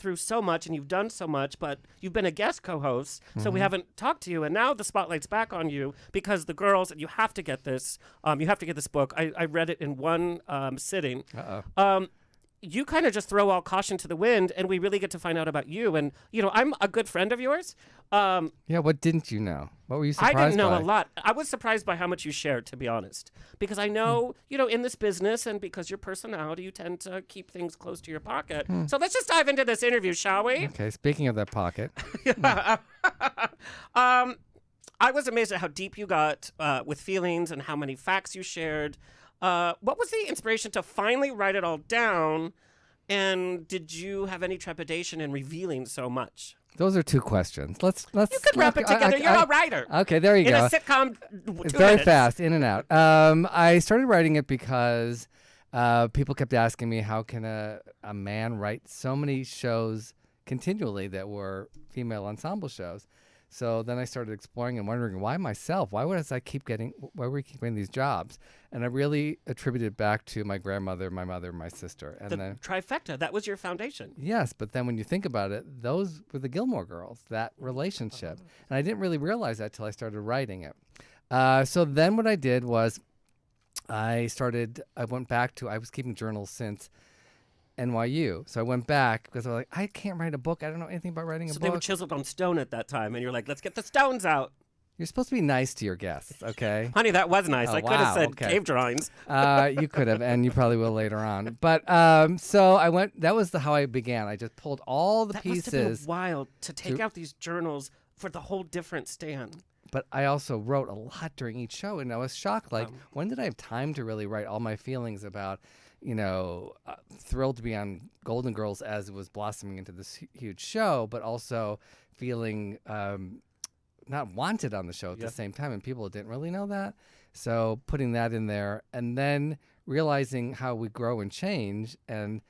through so much and you've done so much, but you've been a guest co-host, so we haven't talked to you. And now the spotlight's back on you because the girls, and you have to get this. You have to get this book. I read it in one sitting. You kind of just throw all caution to the wind, and we really get to find out about you. And, I'm a good friend of yours. What didn't you know? What were you surprised by? I didn't know a lot. I was surprised by how much you shared, to be honest. Because I know, in this business and because your personality, you tend to keep things close to your pocket. So let's just dive into this interview, shall we? Okay, speaking of that pocket. I was amazed at how deep you got with feelings and how many facts you shared. What was the inspiration to finally write it all down? And did you have any trepidation in revealing so much? Those are two questions. Let's. You could wrap it together. You're a writer. Okay, there you go. In a sitcom, it's very fast, in and out. I started writing it because people kept asking me, how can a man write so many shows continually that were female ensemble shows? So then I started exploring and wondering, why myself? Why would I keep getting these jobs? And I really attributed it back to my grandmother, my mother, my sister. And the trifecta, that was your foundation. Yes, but then when you think about it, those were the Gilmore Girls, that relationship. And I didn't really realize that till I started writing it. So then what I did was I was keeping journals since NYU. So I went back because I was like, I can't write a book. I don't know anything about writing a book. So they were chiseled on stone at that time, and you're like, let's get the stones out. You're supposed to be nice to your guests, okay? Honey, that was nice. I could have said cave drawings. You could have, and you probably will later on. But so I went, that was how I began. I just pulled all the pieces. That must have been wild to take out these journals for the whole different stand. But I also wrote a lot during each show, and I was shocked. Like, when did I have time to really write all my feelings about, thrilled to be on Golden Girls as it was blossoming into this huge show, but also feeling not wanted on the show at the same time, and people didn't really know that. So putting that in there, and then realizing how we grow and change, and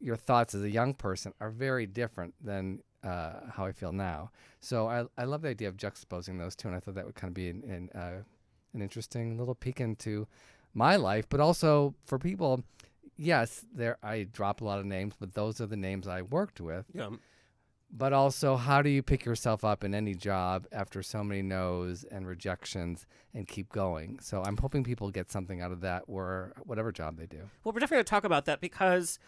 your thoughts as a young person are very different than how I feel now. So I love the idea of juxtaposing those two, and I thought that would kind of be an interesting little peek into my life, but also for people. Yes, I drop a lot of names, but those are the names I worked with. Yeah. But also, how do you pick yourself up in any job after so many no's and rejections and keep going? So I'm hoping people get something out of that, or whatever job they do. Well, we're definitely going to talk about that because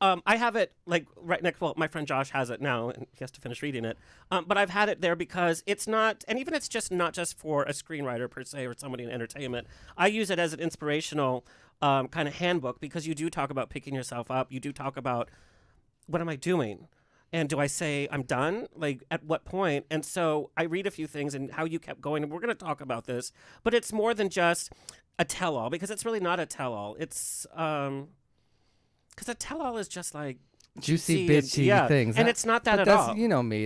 I have it like right next. Well, my friend Josh has it now, and he has to finish reading it. But I've had it there because it's not, and even it's just not just for a screenwriter per se or somebody in entertainment. I use it as an inspirational kind of handbook because you do talk about picking yourself up. You do talk about what am I doing, and do I say I'm done? Like at what point? And so I read a few things and how you kept going, and we're going to talk about this. But it's more than just a tell-all because it's really not a tell-all. It's because a tell-all is just like juicy, bitchy things. And it's not that at all. You know me.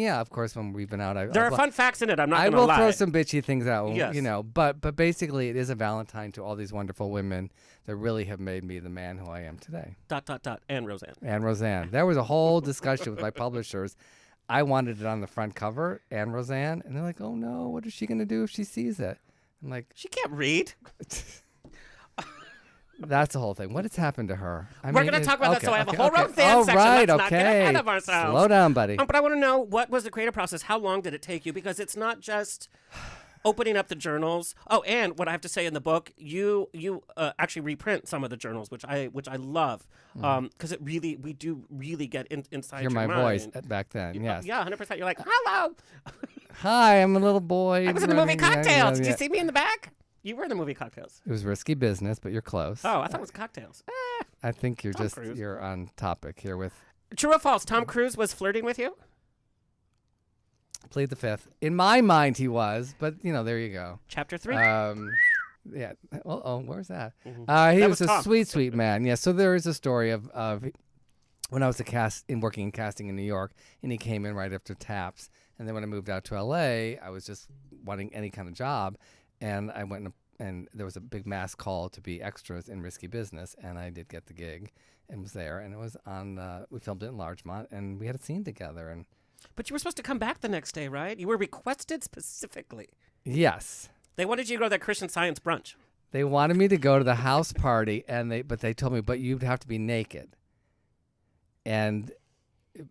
Of course, when we've been out, there are fun facts in it. I'm not going to lie. I will throw some bitchy things out, yes. But basically, it is a Valentine to all these wonderful women that really have made me the man who I am today. ... And Roseanne. And Roseanne. There was a whole discussion with my publishers. I wanted it on the front cover, and Roseanne, and they're like, oh no, what is she going to do if she sees it? I'm like, she can't read. That's the whole thing. What has happened to her? We're going to talk about that, so I have a whole Roseanne section. Right, Let's not get ahead of ourselves. Slow down, buddy. But I want to know, what was the creative process? How long did it take you? Because it's not just opening up the journals. Oh, and what I have to say in the book, you actually reprint some of the journals, which I love, because we do really get inside your mind. Hear my voice back then, yes. Yeah, 100%. You're like, hello. Hi, I'm a little boy. I was in the movie Cocktails. Did you see me in the back? You were in the movie Cocktails. It was Risky Business, but you're close. Oh, I thought it was Cocktails. I think you're on topic here with... True or false, Tom Cruise was flirting with you? Plead the fifth. In my mind, he was, but, there you go. Chapter 3? Yeah. Well, where's that? Mm-hmm. He was a sweet, sweet man. Yeah, so there is a story of when I was working in casting in New York, and he came in right after Taps. And then when I moved out to L.A., I was just wanting any kind of job. And I went and there was a big mass call to be extras in Risky Business, and I did get the gig and was there. And it was on, we filmed it in Larchmont, and we had a scene together. But you were supposed to come back the next day, right? You were requested specifically. Yes. They wanted you to go to that Christian Science brunch. They wanted me to go to the house party, but they told me, but you'd have to be naked. And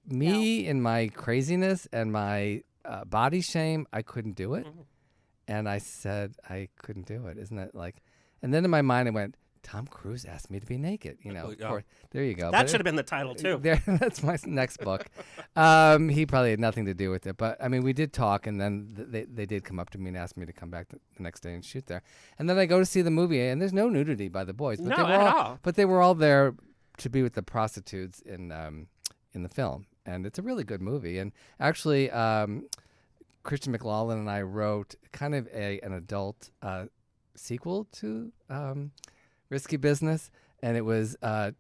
me in my craziness and my body shame, I couldn't do it. Mhm. And I said I couldn't do it. Isn't that like? And then in my mind, I went, Tom Cruise asked me to be naked. You know, Oh, of yeah. course. There you go. That But should have been the title too. that's my next book. He probably had nothing to do with it. But I mean, we did talk, and then they did come up to me and ask me to come back the next day and shoot there. And then I go to see the movie, and there's no nudity by the boys. But No, they were at all. But they were all there to be with the prostitutes in the film. And it's a really good movie. And actually, Christian McLaughlin and I wrote kind of an adult sequel to Risky Business, and it was the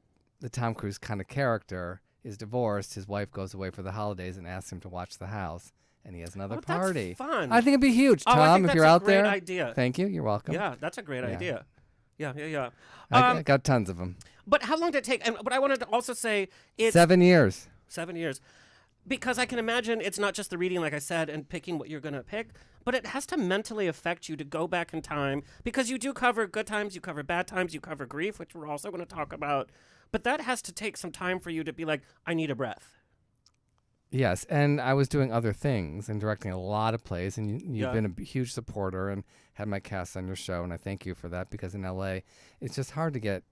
Tom Cruise kind of character is divorced. His wife goes away for the holidays and asks him to watch the house, and he has another party. That's fun. I think it'd be huge, Tom, I think if you're that's out a great there. idea. Thank you. You're welcome. Yeah, that's a great idea. Yeah. I got tons of them. But how long did it take? And but I wanted to also say it's 7 years. 7 years. Because I can imagine it's not just the reading, like I said, and picking what you're going to pick, but it has to mentally affect you to go back in time, because you do cover good times, you cover bad times, you cover grief, which we're also going to talk about. But that has to take some time for you to be like, I need a breath. Yes, and I was doing other things and directing a lot of plays, and you've been a huge supporter and had my cast on your show, and I thank you for that, because in L.A., it's just hard to get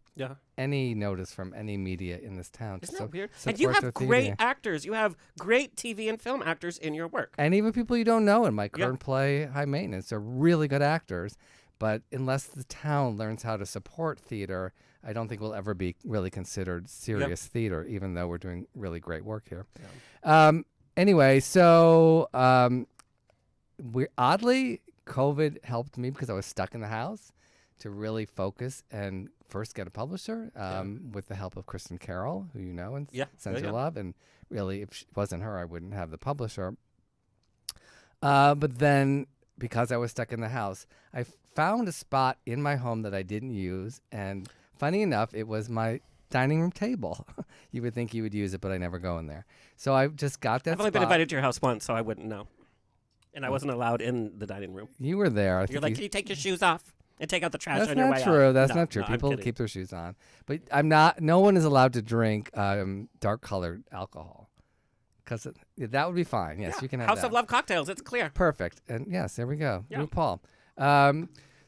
any notice from any media in this town. Isn't that weird? Support And you have their great theater. actors. You have great TV and film actors in your work. And even people you don't know in my current play, High Maintenance, are really good actors. But unless the town learns how to support theater, I don't think we'll ever be really considered serious theater, even though we're doing really great work here. Anyway, so oddly, COVID helped me because I was stuck in the house to really focus and first get a publisher with the help of Kristen Carroll, who you know and sends your love. And really, if it wasn't her, I wouldn't have the publisher. But then, because I was stuck in the house, I found a spot in my home that I didn't use. And funny enough, it was my dining room table. You would think you would use it, but I never go in there. So I just got that I've only been invited to your house once, so I wouldn't know. And I wasn't allowed in the dining room. You were there. You're like, can you take your shoes off and take out the trash That's on your way not true. out? That's No, not true. no, I'm People kidding. keep their shoes on. But I'm not. No one is allowed to drink dark colored alcohol, because that would be fine. Yes, you can have House that. of Love cocktails. It's clear. Perfect. And yes, there we go. Yeah. RuPaul.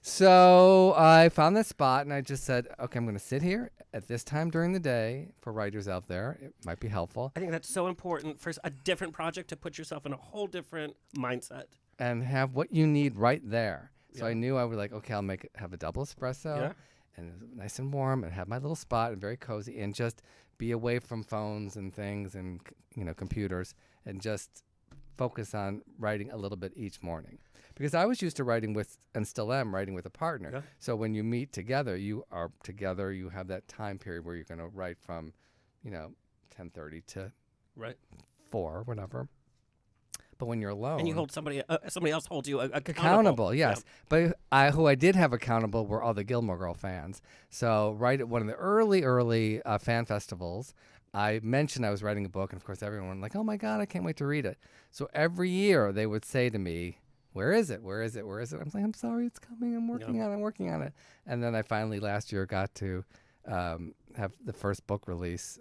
So I found this spot, and I just said, okay, I'm going to sit here at this time during the day. For writers out there, it might be helpful. I think that's so important for a different project to put yourself in a whole different mindset. And have what you need right there. So I knew I would like, okay, I'll have a double espresso, and it was nice and warm, and have my little spot and very cozy, and just be away from phones and things and computers, and just focus on writing a little bit each morning. Because I was used to writing with, and still am, writing with a partner. Yeah. So when you meet together, you are together. You have that time period where you're going to write from, 10:30 to 4, whatever. But when you're alone, and you hold somebody else holds you accountable. Yes, but who I did have accountable were all the Gilmore Girl fans. So right at one of the early fan festivals, I mentioned I was writing a book, and of course everyone was like, "Oh my God, I can't wait to read it." So every year they would say to me, "Where is it? Where is it? Where is it?" I'm like, "I'm sorry, it's coming. I'm working on it. I'm working on it." And then I finally last year got to have the first book release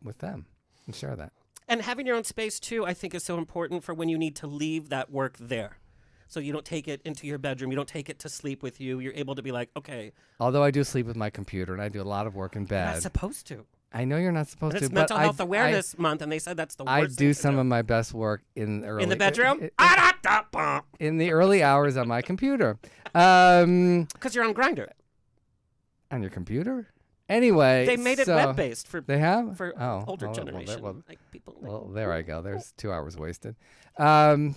with them and share that. And having your own space, too, I think is so important for when you need to leave that work there. So you don't take it into your bedroom. You don't take it to sleep with you. You're able to be like, okay. Although I do sleep with my computer, and I do a lot of work in bed. You're not supposed to. I know you're not supposed and to. It's Mental Health Awareness Month, and they said that's the worst I do thing some of my best work in the early... In the bedroom? In the early hours on my computer. Because you're on Grindr. On your computer? Anyway, they made it web-based for they have for older generation. Like people. Well, there I go. There's 2 hours wasted. Yeah.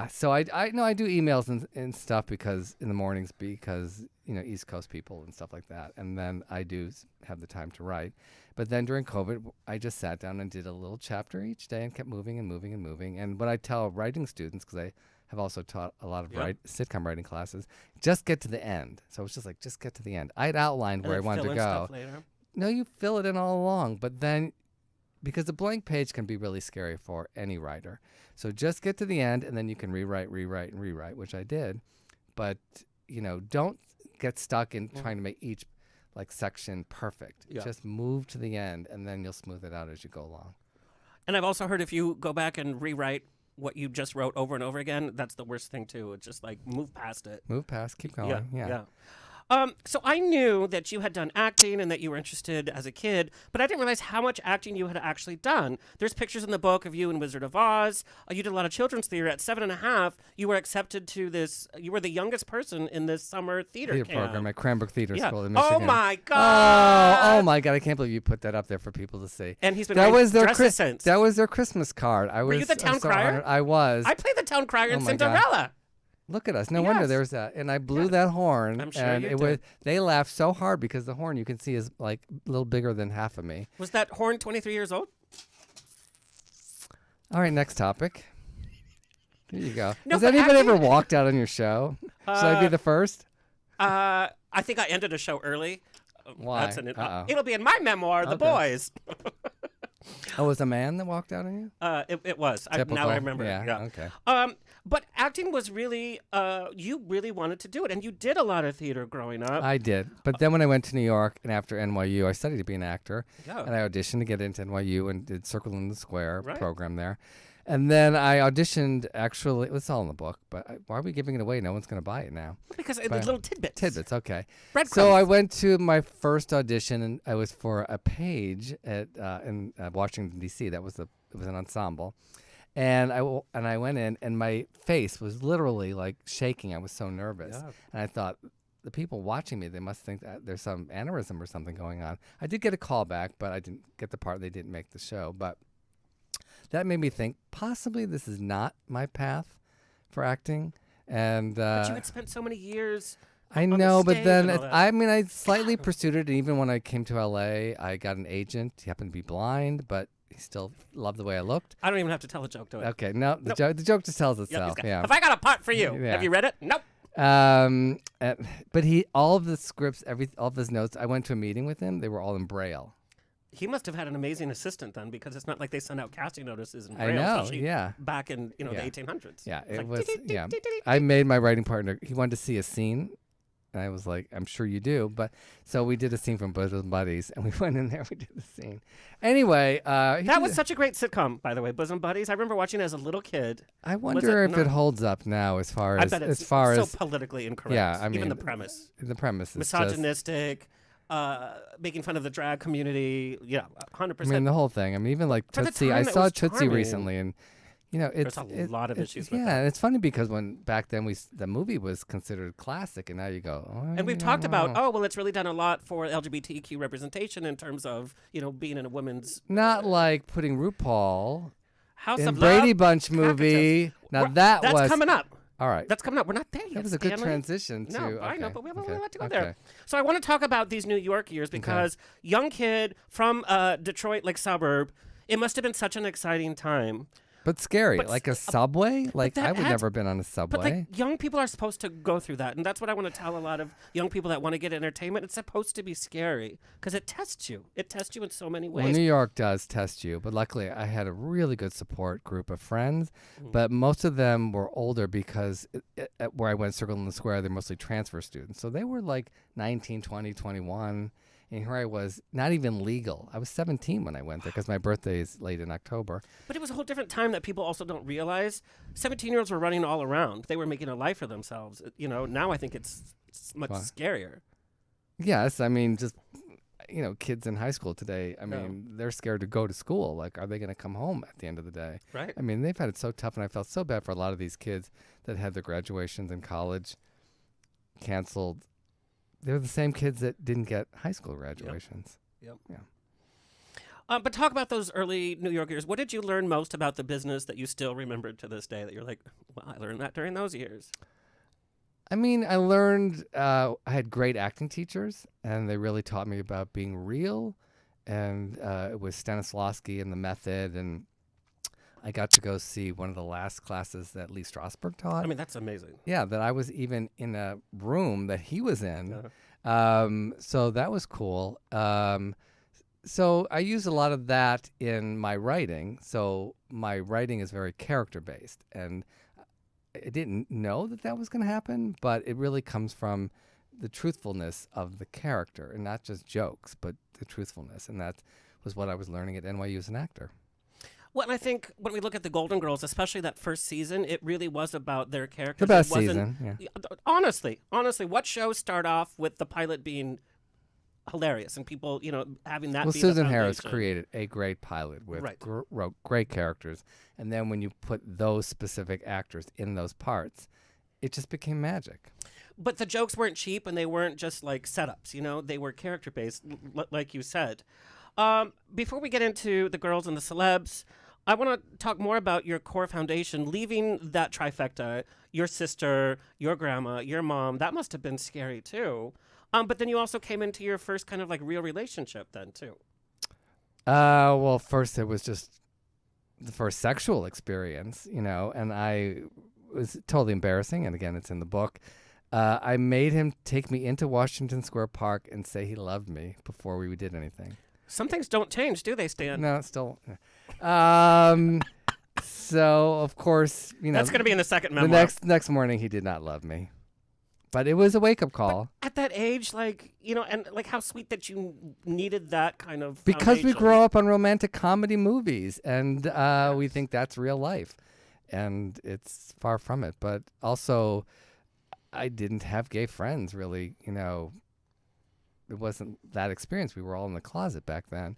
So I do emails and stuff because in the mornings because East Coast people and stuff like that, and then I do have the time to write. But then during COVID, I just sat down and did a little chapter each day and kept moving and moving and moving. And what I tell writing students, because I have also taught a lot of sitcom writing classes, just get to the end. So it's just like, just get to the end. I'd outlined where I wanted to go. No, you fill it in all along, but then, because the blank page can be really scary for any writer. So just get to the end, and then you can rewrite, which I did. But, don't get stuck in trying to make each, like section perfect. Yeah. Just move to the end, and then you'll smooth it out as you go along. And I've also heard if you go back and rewrite what you just wrote over and over again, that's the worst thing too. It's just like move past it. Move past, keep going. Yeah. So I knew that you had done acting and that you were interested as a kid, but I didn't realize how much acting you had actually done. There's pictures in the book of you in Wizard of Oz. You did a lot of children's theater. At 7.5, you were accepted to this. You were the youngest person in this summer theater camp. program at Cranbrook Theater School in Michigan. Oh my God! Oh my God! I can't believe you put that up there for people to see. And he's been that was their dresses since. That was their Christmas card. Were you the town so crier? honored. I was. I played the town crier in Oh my God. Cinderella. Look at us. No wonder there's that. And I blew that horn. I'm sure and you it did. was they laughed so hard because the horn you can see is like a little bigger than half of me. Was that horn 23 years old? All right, next topic. Here you go. No, Has but anybody acting- ever walked out on your show? Should I be the first? I think I ended a show early. Why? It'll be in my memoir, The Okay. Boys. Oh, was a man that walked out on you? It was. Typical. Now I remember. Yeah. Okay. But acting was really, you really wanted to do it, and you did a lot of theater growing up. I did. But then when I went to New York and after NYU, I studied to be an actor. Yeah. And I auditioned to get into NYU and did Circle in the Square Right. program there. And then I auditioned, actually, it was all in the book, but why are we giving it away? No one's going to buy it now. Because it's But- little tidbits. Tidbits, okay. Breadcrumbs. So I went to my first audition, and I was for a page at in Washington, D.C. It was an ensemble. And I went in, and my face was literally like shaking. I was so nervous. Yeah. And I thought, the people watching me, they must think that there's some aneurysm or something going on. I did get a call back, but I didn't get the part. They didn't make the show. But that made me think, possibly this is not my path for acting. And But you had spent so many years. I on the know, but stage then and all that. I slightly pursued it. And even when I came to LA, I got an agent. He happened to be blind, but he still loved the way I looked. I don't even have to tell a joke to it. Okay, no, the joke just tells itself. Yeah. Have I got a part for you? Yeah. Have you read it? Nope. But all of the scripts, all of his notes, I went to a meeting with him. They were all in Braille. He must have had an amazing assistant then, because it's not like they sent out casting notices in I Braille, know, especially yeah. back in the Yeah. 1800s. Yeah, It's it like, was. "Dee-dee-dee, Yeah, dee-dee-dee." I made my writing partner. He wanted to see a scene, and I was like, "I'm sure you do." But so we did a scene from Bosom Buddies, and we went in there. We did the scene. Anyway, That was such a great sitcom, by the way, Bosom Buddies. I remember watching it as a little kid. I wonder if it holds up now, as far I as bet it's as far so as politically incorrect. yeah. I mean, even the premise, The premise is just, misogynistic, making fun of the drag community. Yeah, 100%. I mean, the whole thing. I mean, even like For the Tootsie. time, I it saw was Tootsie charming. recently, and it's There's a lot of issues with yeah, that. and it's funny because when back then the movie was considered classic, and now you go. Oh, And we've yeah, talked about, wow. well, it's really done a lot for LGBTQ representation in terms of, being in a women's Not like putting RuPaul House in of Brady Love. Bunch movie. Now We're- that that's was coming up. all right. That's coming up. We're not there yet. That was a good Stanley. transition to. No, I know, okay, but we have okay, a lot to go okay. there. So I want to talk about these New York years because young kid from Detroit, like suburb, it must have been such an exciting time. But scary, But like a subway. Like that I would adds- never been on a But subway. like young people are supposed to go through that, and that's what I want to tell a lot of young people that want to get entertainment. It's supposed to be scary because it tests you. It tests you in so many Well, ways. New York does test you, but luckily I had a really good support group of friends. Mm. But most of them were older because where I went, Circle in the Square, they're mostly transfer students. So they were like 19, 20, 21. And here I was, not even legal. I was 17 when I went there because my birthday is late in October. But it was a whole different time that people also don't realize. 17-year-olds were running all around. They were making a life for themselves. Now I think it's much Wow. scarier. Yes, I mean, just, kids in high school today, I mean, they're scared to go to school. Like, are they going to come home at the end of the day? Right. I mean, they've had it so tough, and I felt so bad for a lot of these kids that had their graduations in college canceled. They're the same kids that didn't get high school graduations. Yep. Yeah. But talk about those early New York years. What did you learn most about the business that you still remember to this day that you're like, well, I learned that during those years? I mean, I learned, I had great acting teachers, and they really taught me about being real. And it was Stanislavski and the method, and I got to go see one of the last classes that Lee Strasberg taught. I mean, that's amazing. Yeah, that I was even in a room that he was in. So that was cool. So I use a lot of that in my writing. So my writing is very character-based. And I didn't know that was going to happen, but it really comes from the truthfulness of the character, and not just jokes, but the truthfulness. And that was what I was learning at NYU as an actor. Well, and I think when we look at the Golden Girls, especially that first season, it really was about their characters. The best season, yeah. Honestly, what shows start off with the pilot being hilarious and people, having that be Susan the Harris foundation? created a great pilot with Right. wrote great characters. And then when you put those specific actors in those parts, it just became magic. But the jokes weren't cheap and they weren't just like setups, they were character based, like you said. Before we get into the girls and the celebs, I want to talk more about your core foundation, leaving that trifecta, your sister, your grandma, your mom. That must have been scary too. But then you also came into your first kind of like real relationship then too. Well, first it was just the first sexual experience, and it was totally embarrassing. And again, it's in the book. I made him take me into Washington Square Park and say he loved me before we did anything. Some things don't change, do they, Stan? No, still. So of course, that's going to be in the second memoir. The next morning, he did not love me, but it was a wake up call. But at that age, and like how sweet that you needed that kind of because we foundation. grow up on romantic comedy movies, and we think that's real life, and it's far from it. But also, I didn't have gay friends really. It wasn't that experience. We were all in the closet back then.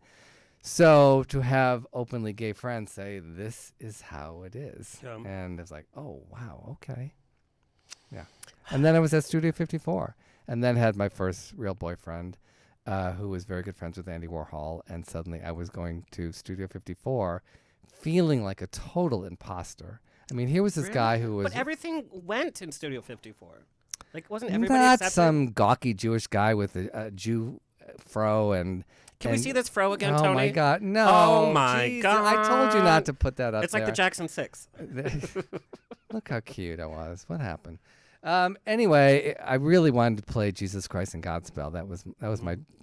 So to have openly gay friends say, this is how it is. And it's like, oh, wow, okay. Yeah. And then I was at Studio 54 and then had my first real boyfriend who was very good friends with Andy Warhol. And suddenly I was going to Studio 54 feeling like a total imposter. I mean, here was this guy who was... But everything went in Studio 54. Like, wasn't everybody not accepted? some gawky Jewish guy with a Jew fro and... Can we see this fro again, oh Tony? Oh, my God. No. Oh, my Jesus, God. I told you not to put that up It's like the Jackson 6. Look how cute I was. What happened? Anyway, I really wanted to play Jesus Christ in Godspell. That was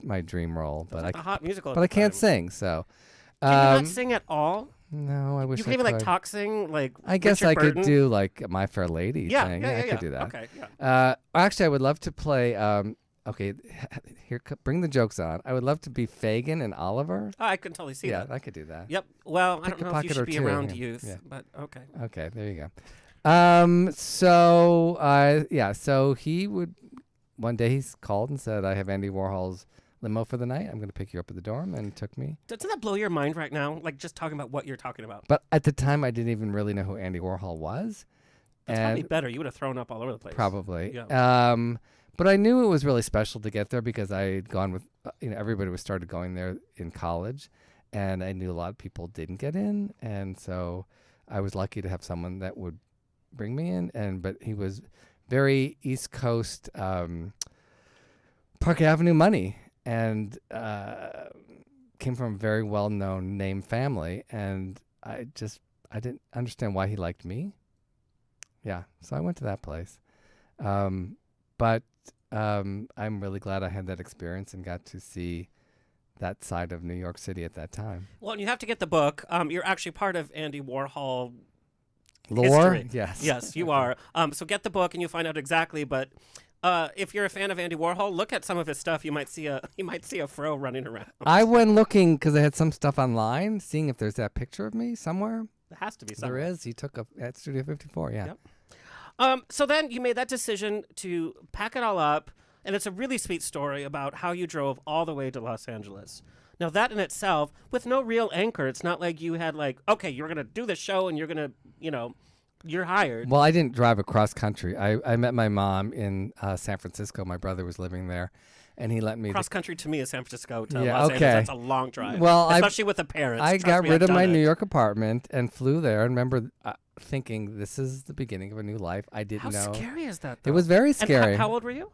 my dream role. But like a hot musical. But I can't sing, so... Can you not sing at all? No, I wish you could I even could. like talk sing, like I guess Richard I Burton. could do like My Fair Lady Yeah, thing. yeah, I could do that. Okay, yeah. Actually, I would love to play. Okay, here, bring the jokes on. I would love to be Fagin and Oliver. Oh, I can totally see that. Yeah, I could do that. Yep. Well, I Pick don't a know if you pocket or should be two, around yeah. youth, Yeah. but okay. Okay, there you go. So he would. One day he's called and said, "I have Andy Warhol's limo for the night. I'm going to pick you up at the dorm," and took me. Doesn't that blow your mind right now? Like just talking about what you're talking about. But at the time, I didn't even really know who Andy Warhol was. That's probably better. You would have thrown up all over the place. Probably. Yeah. But I knew it was really special to get there because I had gone with, everybody was started going there in college, and I knew a lot of people didn't get in, and so I was lucky to have someone that would bring me in. But he was very East Coast, Park Avenue money, and came from a very well-known name family, and I didn't understand why he liked me. Yeah, so I went to that place. But I'm really glad I had that experience and got to see that side of New York City at that time. Well, and you have to get the book. You're actually part of Andy Warhol Lore? history. Yes. Yes, you are. So get the book and you'll find out exactly. But if you're a fan of Andy Warhol, look at some of his stuff. You might see a fro running around. I went looking because I had some stuff online, seeing if there's that picture of me somewhere. There has to be somewhere. There is. He took at Studio 54, yeah. Yep. So then you made that decision to pack it all up, and it's a really sweet story about how you drove all the way to Los Angeles. Now that in itself, with no real anchor, it's not like you had okay, you're going to do the show and you're going to, you're hired. Well, I didn't drive across country. I met my mom in San Francisco. My brother was living there, and he let me... Cross country to me is San Francisco to Yeah, Los okay. Angeles. That's a long drive. Well, especially with the parents. I Trust got me, rid I've of my done New it. York apartment and flew there. And remember thinking, this is the beginning of a new life. I didn't How know. scary is that, though? It was very And scary. how old were you?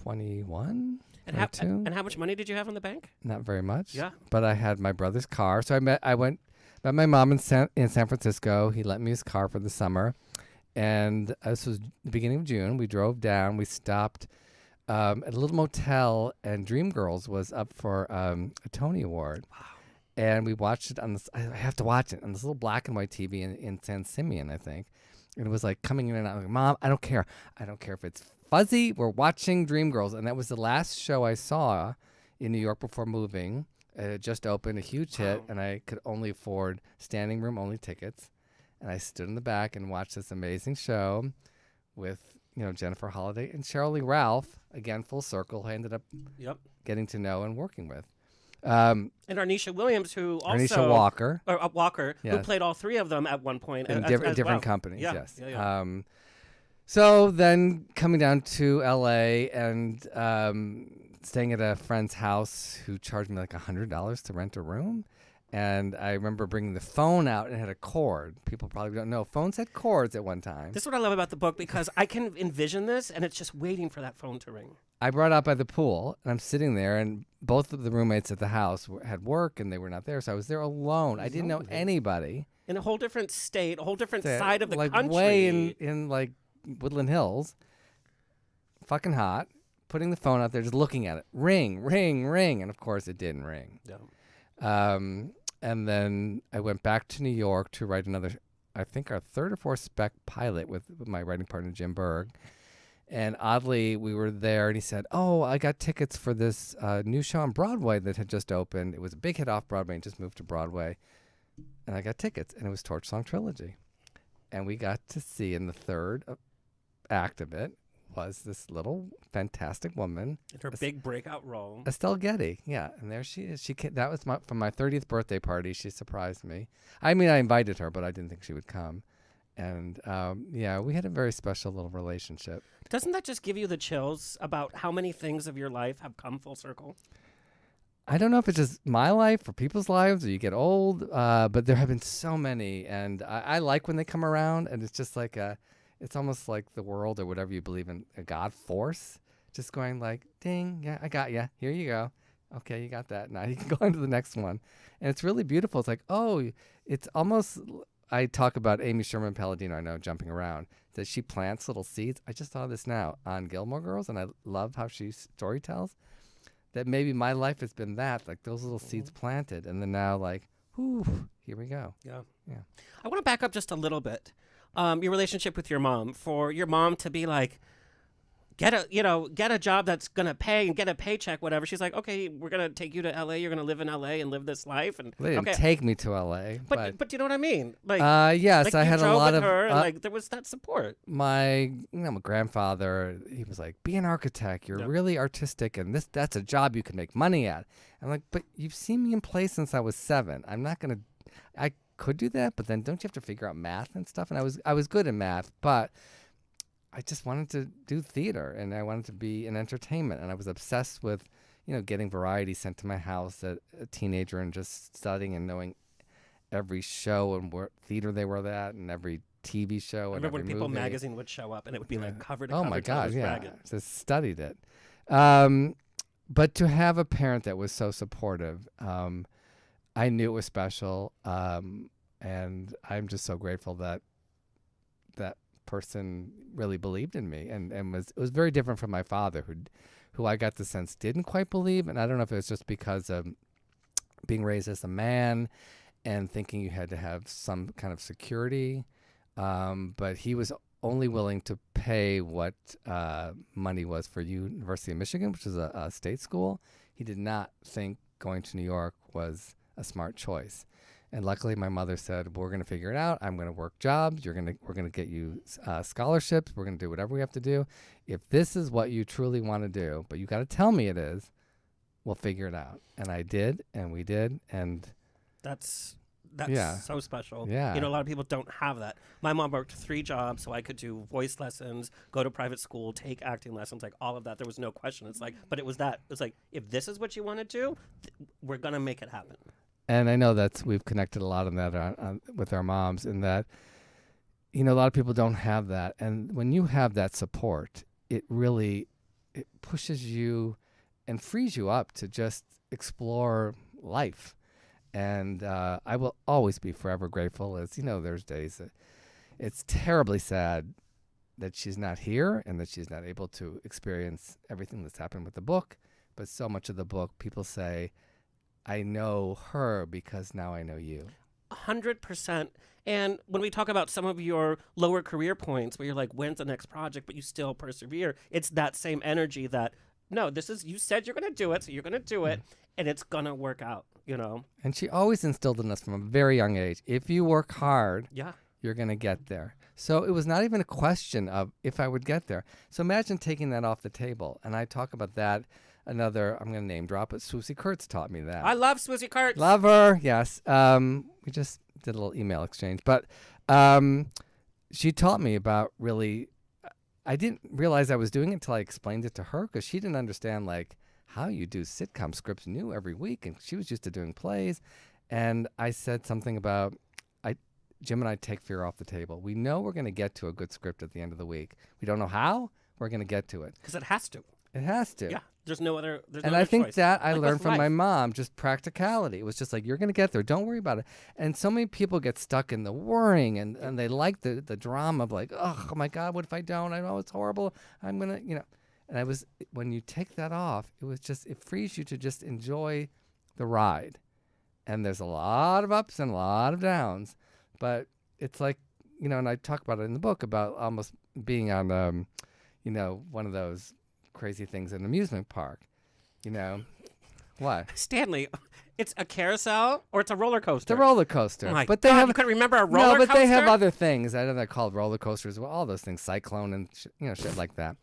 21, And 22. and how much money did you have in the bank? Not very much. Yeah. But I had my brother's car. So met my mom in San Francisco. He lent me his car for the summer. And this was the beginning of June. We drove down. We stopped at a little motel, and Dreamgirls was up for a Tony Award. Wow. And we watched it on this. I have to watch it on this little black and white TV in San Simeon, I think. And it was like coming in and out. Like, Mom, I don't care. I don't care if it's fuzzy. We're watching Dreamgirls. And that was the last show I saw in New York before moving. It had just opened, a huge hit, and I could only afford standing room only tickets. And I stood in the back and watched this amazing show with, Jennifer Holliday and Cheryl Lee Ralph, again, full circle, who I ended up getting to know and working with. And Arnisha Williams, who also... Arnisha Walker. Walker, Yes. who played all three of them at one point. In as different well. companies, Yeah, yes. yeah. So then coming down to L.A. and staying at a friend's house who charged me like $100 to rent a room. And I remember bringing the phone out and it had a cord. People probably don't know. Phones had cords at one time. This is what I love about the book, because I can envision this, and it's just waiting for that phone to ring. I brought out by the pool, and I'm sitting there, and both of the roommates at the house had work, and they were not there, so I was there alone. I didn't know anybody. In a whole different state, a whole different side of the like country. Way in like Woodland Hills. Fucking hot. Putting the phone out there, just looking at it. Ring, ring, ring. And, of course, it didn't ring. Yeah. And then I went back to New York to write another, I think our third or fourth spec pilot with my writing partner, Jim Berg. And oddly, we were there, and he said, "Oh, I got tickets for this new show on Broadway that had just opened. It was a big hit off Broadway and just moved to Broadway. And I got tickets, and it was Torch Song Trilogy. And we got to see in the third act of it was this little fantastic woman. In her big breakout role. Estelle Getty, yeah. And there she is. That was from my 30th birthday party. She surprised me. I mean, I invited her, but I didn't think she would come. And, we had a very special little relationship. Doesn't that just give you the chills about how many things of your life have come full circle? I don't know if it's just my life or people's lives or you get old, but there have been so many. And I like when they come around, and it's just like it's almost like the world or whatever you believe in, a God force, just going like, ding, yeah, I got you. Here you go. Okay, you got that. Now you can go on to the next one. And it's really beautiful. It's like, it's almost, I talk about Amy Sherman Palladino, I know, jumping around, that she plants little seeds. I just saw this now on Gilmore Girls, and I love how she story tells, that maybe my life has been that, like those little seeds planted, and then now like, whew, here we go. Yeah. I want to back up just a little bit. Your relationship with your mom, for your mom to be like, get a job that's gonna pay and get a paycheck, whatever. She's like, okay, we're gonna take you to LA. You're gonna live in LA and live this life. And they didn't take me to LA, but do you know what I mean? Like, yes, like I had a lot with of her, and like there was that support. My grandfather, he was like, be an architect. You're really artistic, and that's a job you can make money at. I'm like, but you've seen me in plays since I was 7. I'm not gonna. I could do that, but then don't you have to figure out math and stuff? And I was good in math, but I just wanted to do theater, and I wanted to be in entertainment, and I was obsessed with, getting variety sent to my house as a teenager and just studying and knowing every show and what theater they were at and every TV show. I and remember when People movie. Magazine would show up, and it would be like cover to cover. Oh my God, yeah, Dragon. Just studied it. But to have a parent that was so supportive, I knew it was special, and I'm just so grateful that that person really believed in me, and it was very different from my father, who I got the sense didn't quite believe, and I don't know if it was just because of being raised as a man and thinking you had to have some kind of security, but he was only willing to pay what money was for University of Michigan, which is a state school. He did not think going to New York was a smart choice. And luckily, my mother said, we're going to figure it out. I'm going to work jobs. We're going to get you scholarships. We're going to do whatever we have to do. If this is what you truly want to do, but you got to tell me it is, we'll figure it out. And I did, and we did, and that's so special. Yeah. A lot of people don't have that. My mom worked 3 jobs, so I could do voice lessons, go to private school, take acting lessons, like all of that. There was no question. It's like, but it was that. It's like, if this is what you want to do, we're going to make it happen. And I know we've connected a lot on that with our moms, in that, a lot of people don't have that. And when you have that support, it pushes you and frees you up to just explore life. And I will always be forever grateful. As there's days that it's terribly sad that she's not here and that she's not able to experience everything that's happened with the book. But so much of the book, people say, I know her because now I know you. 100%. 100%. And when we talk about some of your lower career points where you're like, when's the next project, but you still persevere, it's that same energy that, no, this is, you said you're going to do it, so you're going to do it, and it's going to work out, you know? And she always instilled in us from a very young age, if you work hard, Yeah. you're going to get there. So it was not even a question of if I would get there. So imagine taking that off the table. And I talk about that. Another, I'm going to name drop, but Swoosie Kurtz taught me that. I love Swoosie Kurtz. Love her, yes. We just did a little email exchange. But she taught me about really, I didn't realize I was doing it until I explained it to her, because she didn't understand like how you do sitcom scripts new every week. And she was used to doing plays. And I said something about, Jim and I take fear off the table. We know we're going to get to a good script at the end of the week. We don't know how. We're going to get to it. Because it has to. It has to. Yeah. There's no other And I think choice. that I Like learned with from my life. mom, just practicality. It was just like, you're going to get there. Don't worry about it. And so many people get stuck in the worrying, and they like the drama of like, oh my God, what if I don't? I know it's horrible. I'm going to, you know. And when you take that off, it frees you to just enjoy the ride. And there's a lot of ups and a lot of downs. But it's like, you know, and I talk about it in the book about almost being on, you know, one of those crazy things in an amusement park, you know. What? Stanley, it's a carousel or it's a roller coaster? It's a roller coaster. Oh my but God, they have, you couldn't remember a roller no, but coaster? they have other things. I don't know, they're called roller coasters. Well, all those things, Cyclone and shit like that.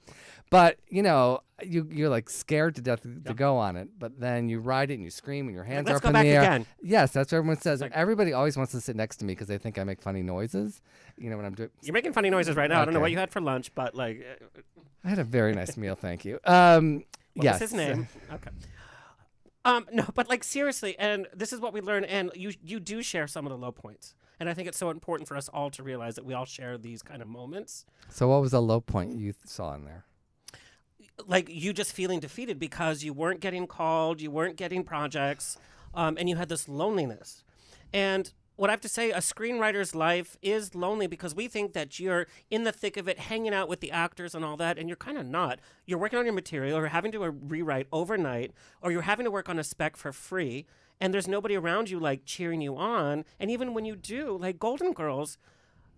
But you know, you're like scared to death to go on it. But then you ride it and you scream and your hands Let's are up go in back the air. again. Yes, that's what everyone says. Like- Everybody always wants to sit next to me because they think I make funny noises. You know, when I'm doing. You're making funny noises right now. I don't know Okay. what you had for lunch, but like, I had a very nice meal, thank you. what yes. was his name? Okay. No, but like seriously, and this is what we learn, and you do share some of the low points. And I think it's so important for us all to realize that we all share these kind of moments. So what was a low point you saw in there? Like you just feeling defeated because you weren't getting called, you weren't getting projects, and you had this loneliness. And what I have to say, a screenwriter's life is lonely because we think that you're in the thick of it, hanging out with the actors and all that, and you're kind of not. You're working on your material, you're having to rewrite overnight, or you're having to work on a spec for free, and there's nobody around you like cheering you on. And even when you do, like Golden Girls,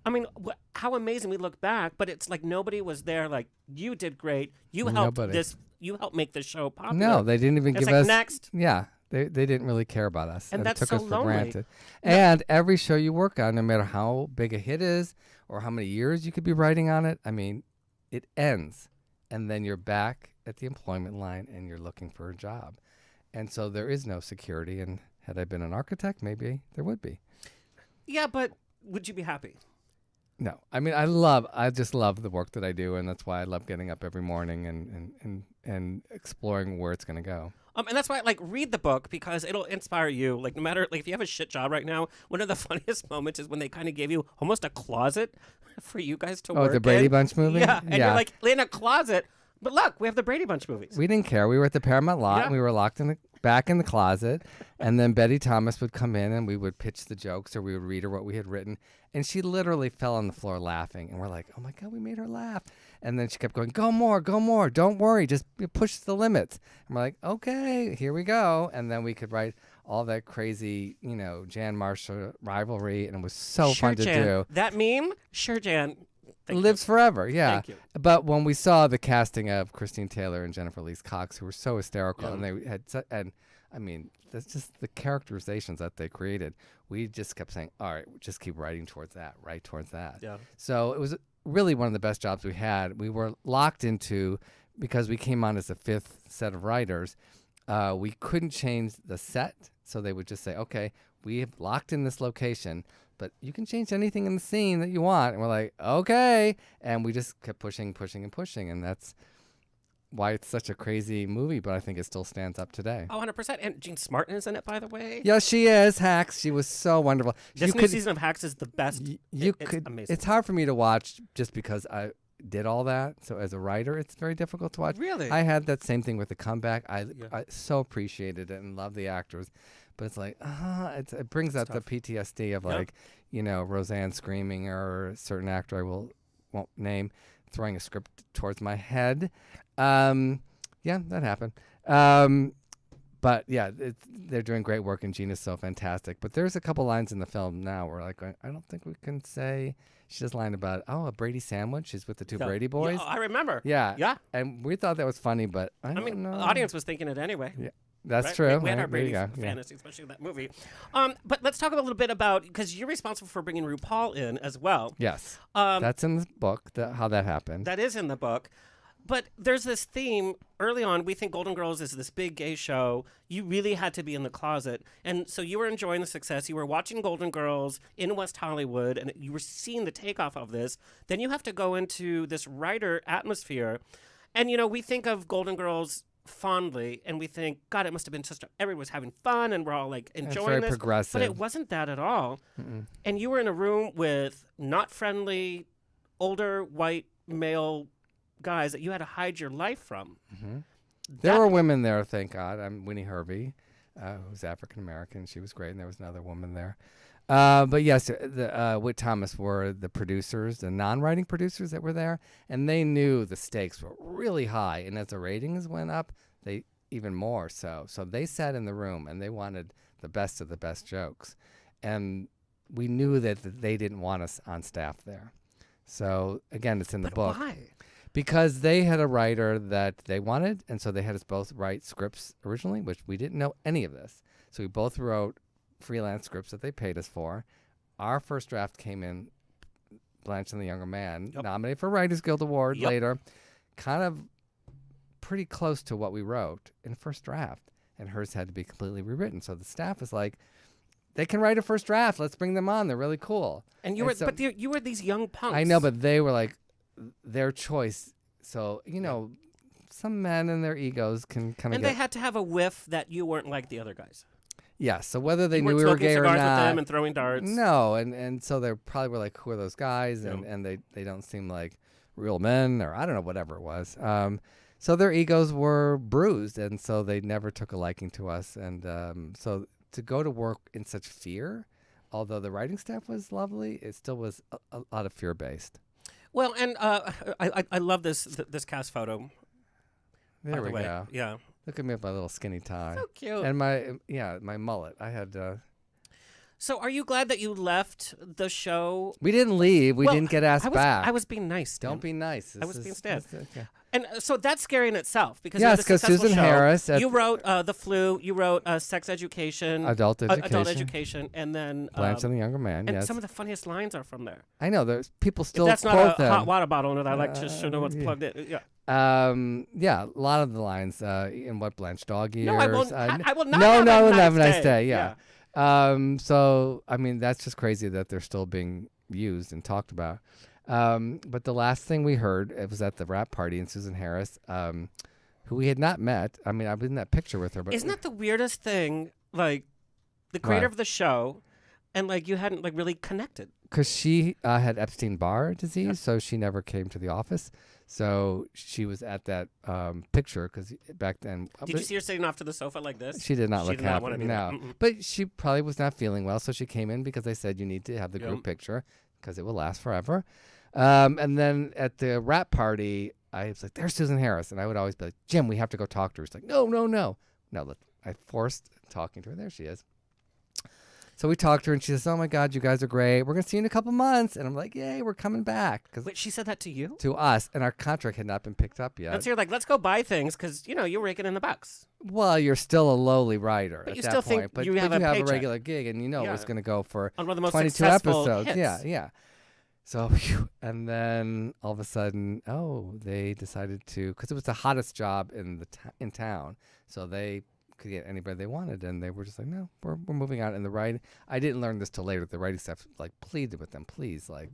I mean, how amazing we look back, but it's like nobody was there. Like, you did great. You helped Nobody. You helped make the show popular. No, they didn't even It's give like, us. next. Yeah, they didn't really care about us. And that's took so us for lonely. granted. And every show you work on, no matter how big a hit is or how many years you could be writing on it, I mean, it ends. And then you're back at the employment line and you're looking for a job. And so there is no security. And had I been an architect, maybe there would be. Yeah, but would you be happy? No, I mean, I just love the work that I do, and that's why I love getting up every morning and exploring where it's going to go. And that's why, like, read the book because it'll inspire you. Like, no matter, like, if you have a shit job right now, one of the funniest moments is when they kind of gave you almost a closet for you guys to work Oh, the Brady in. Bunch movie? Yeah, and you're like in a closet. But look, we have the Brady Bunch movies. We didn't care. We were at the Paramount lot, Yeah. and we were locked back in the closet, and then Betty Thomas would come in, and we would pitch the jokes, or we would read her what we had written, and she literally fell on the floor laughing, and we're like, oh my God, we made her laugh. And then she kept going, go more, don't worry, just push the limits. And we're like, okay, here we go. And then we could write all that crazy, Jan Marsha rivalry, and it was so Sure, fun to Jan. do. That meme, sure, Jan. Thank Lives forever, yeah. Thank you. But when we saw the casting of Christine Taylor and Jennifer Lee Cox, who were so hysterical, Yeah. and they had, and I mean, that's just the characterizations that they created. We just kept saying, all right, just keep writing towards that, right towards that. Yeah. So it was really one of the best jobs we had. We were locked into, because we came on as a fifth set of writers, we couldn't change the set. So they would just say, okay, we have locked in this location, but you can change anything in the scene that you want. And we're like, okay. And we just kept pushing. And that's why it's such a crazy movie, but I think it still stands up today. Oh, 100%. And Gene Smartin is in it, by the way. Yes, she is. Hacks. She was so wonderful. This new season of Hacks is the best. It's amazing. It's hard for me to watch just because I did all that. So as a writer, it's very difficult to watch. Really? I had that same thing with The Comeback. I so appreciated it and love the actors. But it's like, it brings out the PTSD of like, Roseanne screaming, or a certain actor I won't name throwing a script towards my head. Yeah, that happened. But yeah, they're doing great work, and Gina's so fantastic. But there's a couple lines in the film now where like I don't think we can say. She does a line about a Brady sandwich is with the two Brady boys. Yeah, I remember. Yeah, Yeah. And we thought that was funny, but I mean, don't know. the audience was thinking it anyway. Yeah, that's right? true. We had right? our Brady There you go. fantasy, especially that movie. But let's talk a little bit about, because you're responsible for bringing RuPaul in as well. Yes, that's in the book. How that happened. That is in the book. But there's this theme early on. We think Golden Girls is this big gay show. You really had to be in the closet. And so you were enjoying the success. You were watching Golden Girls in West Hollywood, and you were seeing the takeoff of this. Then you have to go into this writer atmosphere. And, we think of Golden Girls fondly, and we think, God, it must have been everyone was having fun, and we're all like enjoying very this. progressive. But it wasn't that at all. Mm-mm. And you were in a room with not friendly, older, white, male guys that you had to hide your life from. Mm-hmm. There were women there, thank God. I'm Winnie Hervey, who's African American. She was great, and there was another woman there. But yes, Whit Thomas were the producers, the non-writing producers that were there, and they knew the stakes were really high. And as the ratings went up, they even more so. So they sat in the room, and they wanted the best of the best jokes. And we knew that they didn't want us on staff there. So again, it's in the book. Why? Because they had a writer that they wanted, and so they had us both write scripts originally, which we didn't know any of this. So we both wrote freelance scripts that they paid us for. Our first draft came in, Blanche and the Younger Man, nominated for Writers Guild Award later, kind of pretty close to what we wrote in first draft, and hers had to be completely rewritten. So the staff was like, they can write a first draft. Let's bring them on. They're really cool. And you were these young punks. I know, but they were like, their choice. So, some men and their egos can kind of And they had to have a whiff that you weren't like the other guys. Yeah, so whether they you knew we were gay or not. with them and throwing darts. No, and so they probably were like, who are those guys? And they don't seem like real men, or I don't know, whatever it was. So their egos were bruised, and so they never took a liking to us. And so to go to work in such fear, although the writing staff was lovely, it still was a lot of fear-based. Well, and I love this cast photo. There we go. Yeah. Look at me with my little skinny tie. So cute. And my mullet. I had. So are you glad that you left the show? We didn't leave. We didn't get asked back. I was being nice. Dan. Don't be nice. I was being Stan. Yeah. And so that's scary in itself because yes, because Susan show. Harris. You wrote The Flu. You wrote Sex Education, Adult Education, and then Blanche and the Younger Man. And yes. some of the funniest lines are from there. I know there's people still. If that's quote not a them. hot water bottle, and I like to show know what's plugged in. Yeah. Yeah, a lot of the lines in what Blanche Dog Years. No, I will not. Have a nice day. Yeah. So I mean, that's just crazy that they're still being used and talked about. But the last thing we heard, it was at the wrap party, and Susan Harris, who we had not met. I mean, I've been in that picture with her. But isn't that the weirdest thing? Like, the creator of the show, and like you hadn't like really connected. Because she had Epstein-Barr disease, so she never came to the office. So she was at that picture because back then. Did you see her sitting off to the sofa like this? She did not look happy. No, but she probably was not feeling well, so she came in because they said you need to have the group picture because it will last forever. And then at the wrap party, I was like, "There's Susan Harris," and I would always be like, "Jim, we have to go talk to her." She's like, "No." Look, I forced talking to her. There she is. So we talked to her, and she says, "Oh my God, you guys are great. We're gonna see you in a couple months." And I'm like, "Yay, we're coming back." Wait, she said that to you? To us, and our contract had not been picked up yet. And so you're like, "Let's go buy things," because you're raking in the bucks. Well, you're still a lowly writer but at you that still point. think But you have a regular gig, and it was going to go for on one of the most 22 successful episodes. Hits. Yeah. So, and then all of a sudden, they decided to, because it was the hottest job in in town, so they could get anybody they wanted, and they were just like, "No, we're moving out." And the writing, I didn't learn this till later. The writing staff like pleaded with them, "Please, like."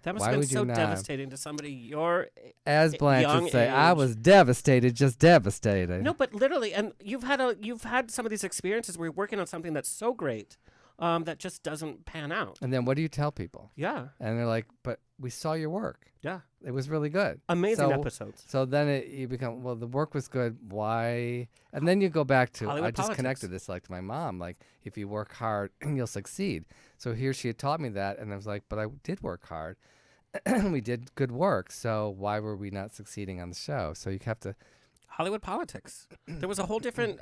That must have been so devastating to somebody your As Blanche would say, age. I was devastated, just devastated. No, but literally, and you've had some of these experiences where you're working on something that's so great that just doesn't pan out. And then what do you tell people? Yeah. And they're like, "But we saw your work. Yeah. It was really good. Amazing episodes." So then you become, well, the work was good. Why? And then you go back to, Hollywood I just politics. connected this like to my mom. Like, if you work hard, you'll succeed. So here she had taught me that. And I was like, but I did work hard. We did good work. So why were we not succeeding on the show? So you have to Hollywood politics. There was a whole different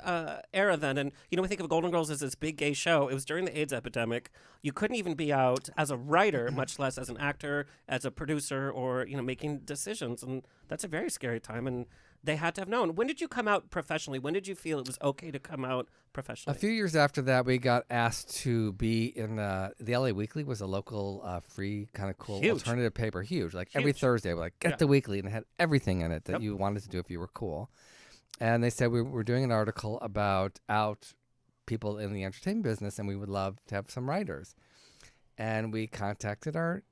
era then. And, we think of Golden Girls as this big gay show. It was during the AIDS epidemic. You couldn't even be out as a writer, much less as an actor, as a producer, or, making decisions. And that's a very scary time. And they had to have known. When did you come out professionally? When did you feel it was okay to come out professionally? A few years after that, we got asked to be in the LA Weekly was a local free kind of cool alternative paper. Huge. Like every Thursday, we're like, get the Weekly. And it had everything in it that you wanted to do if you were cool. And they said we were doing an article about out people in the entertainment business, and we would love to have some writers. And we contacted our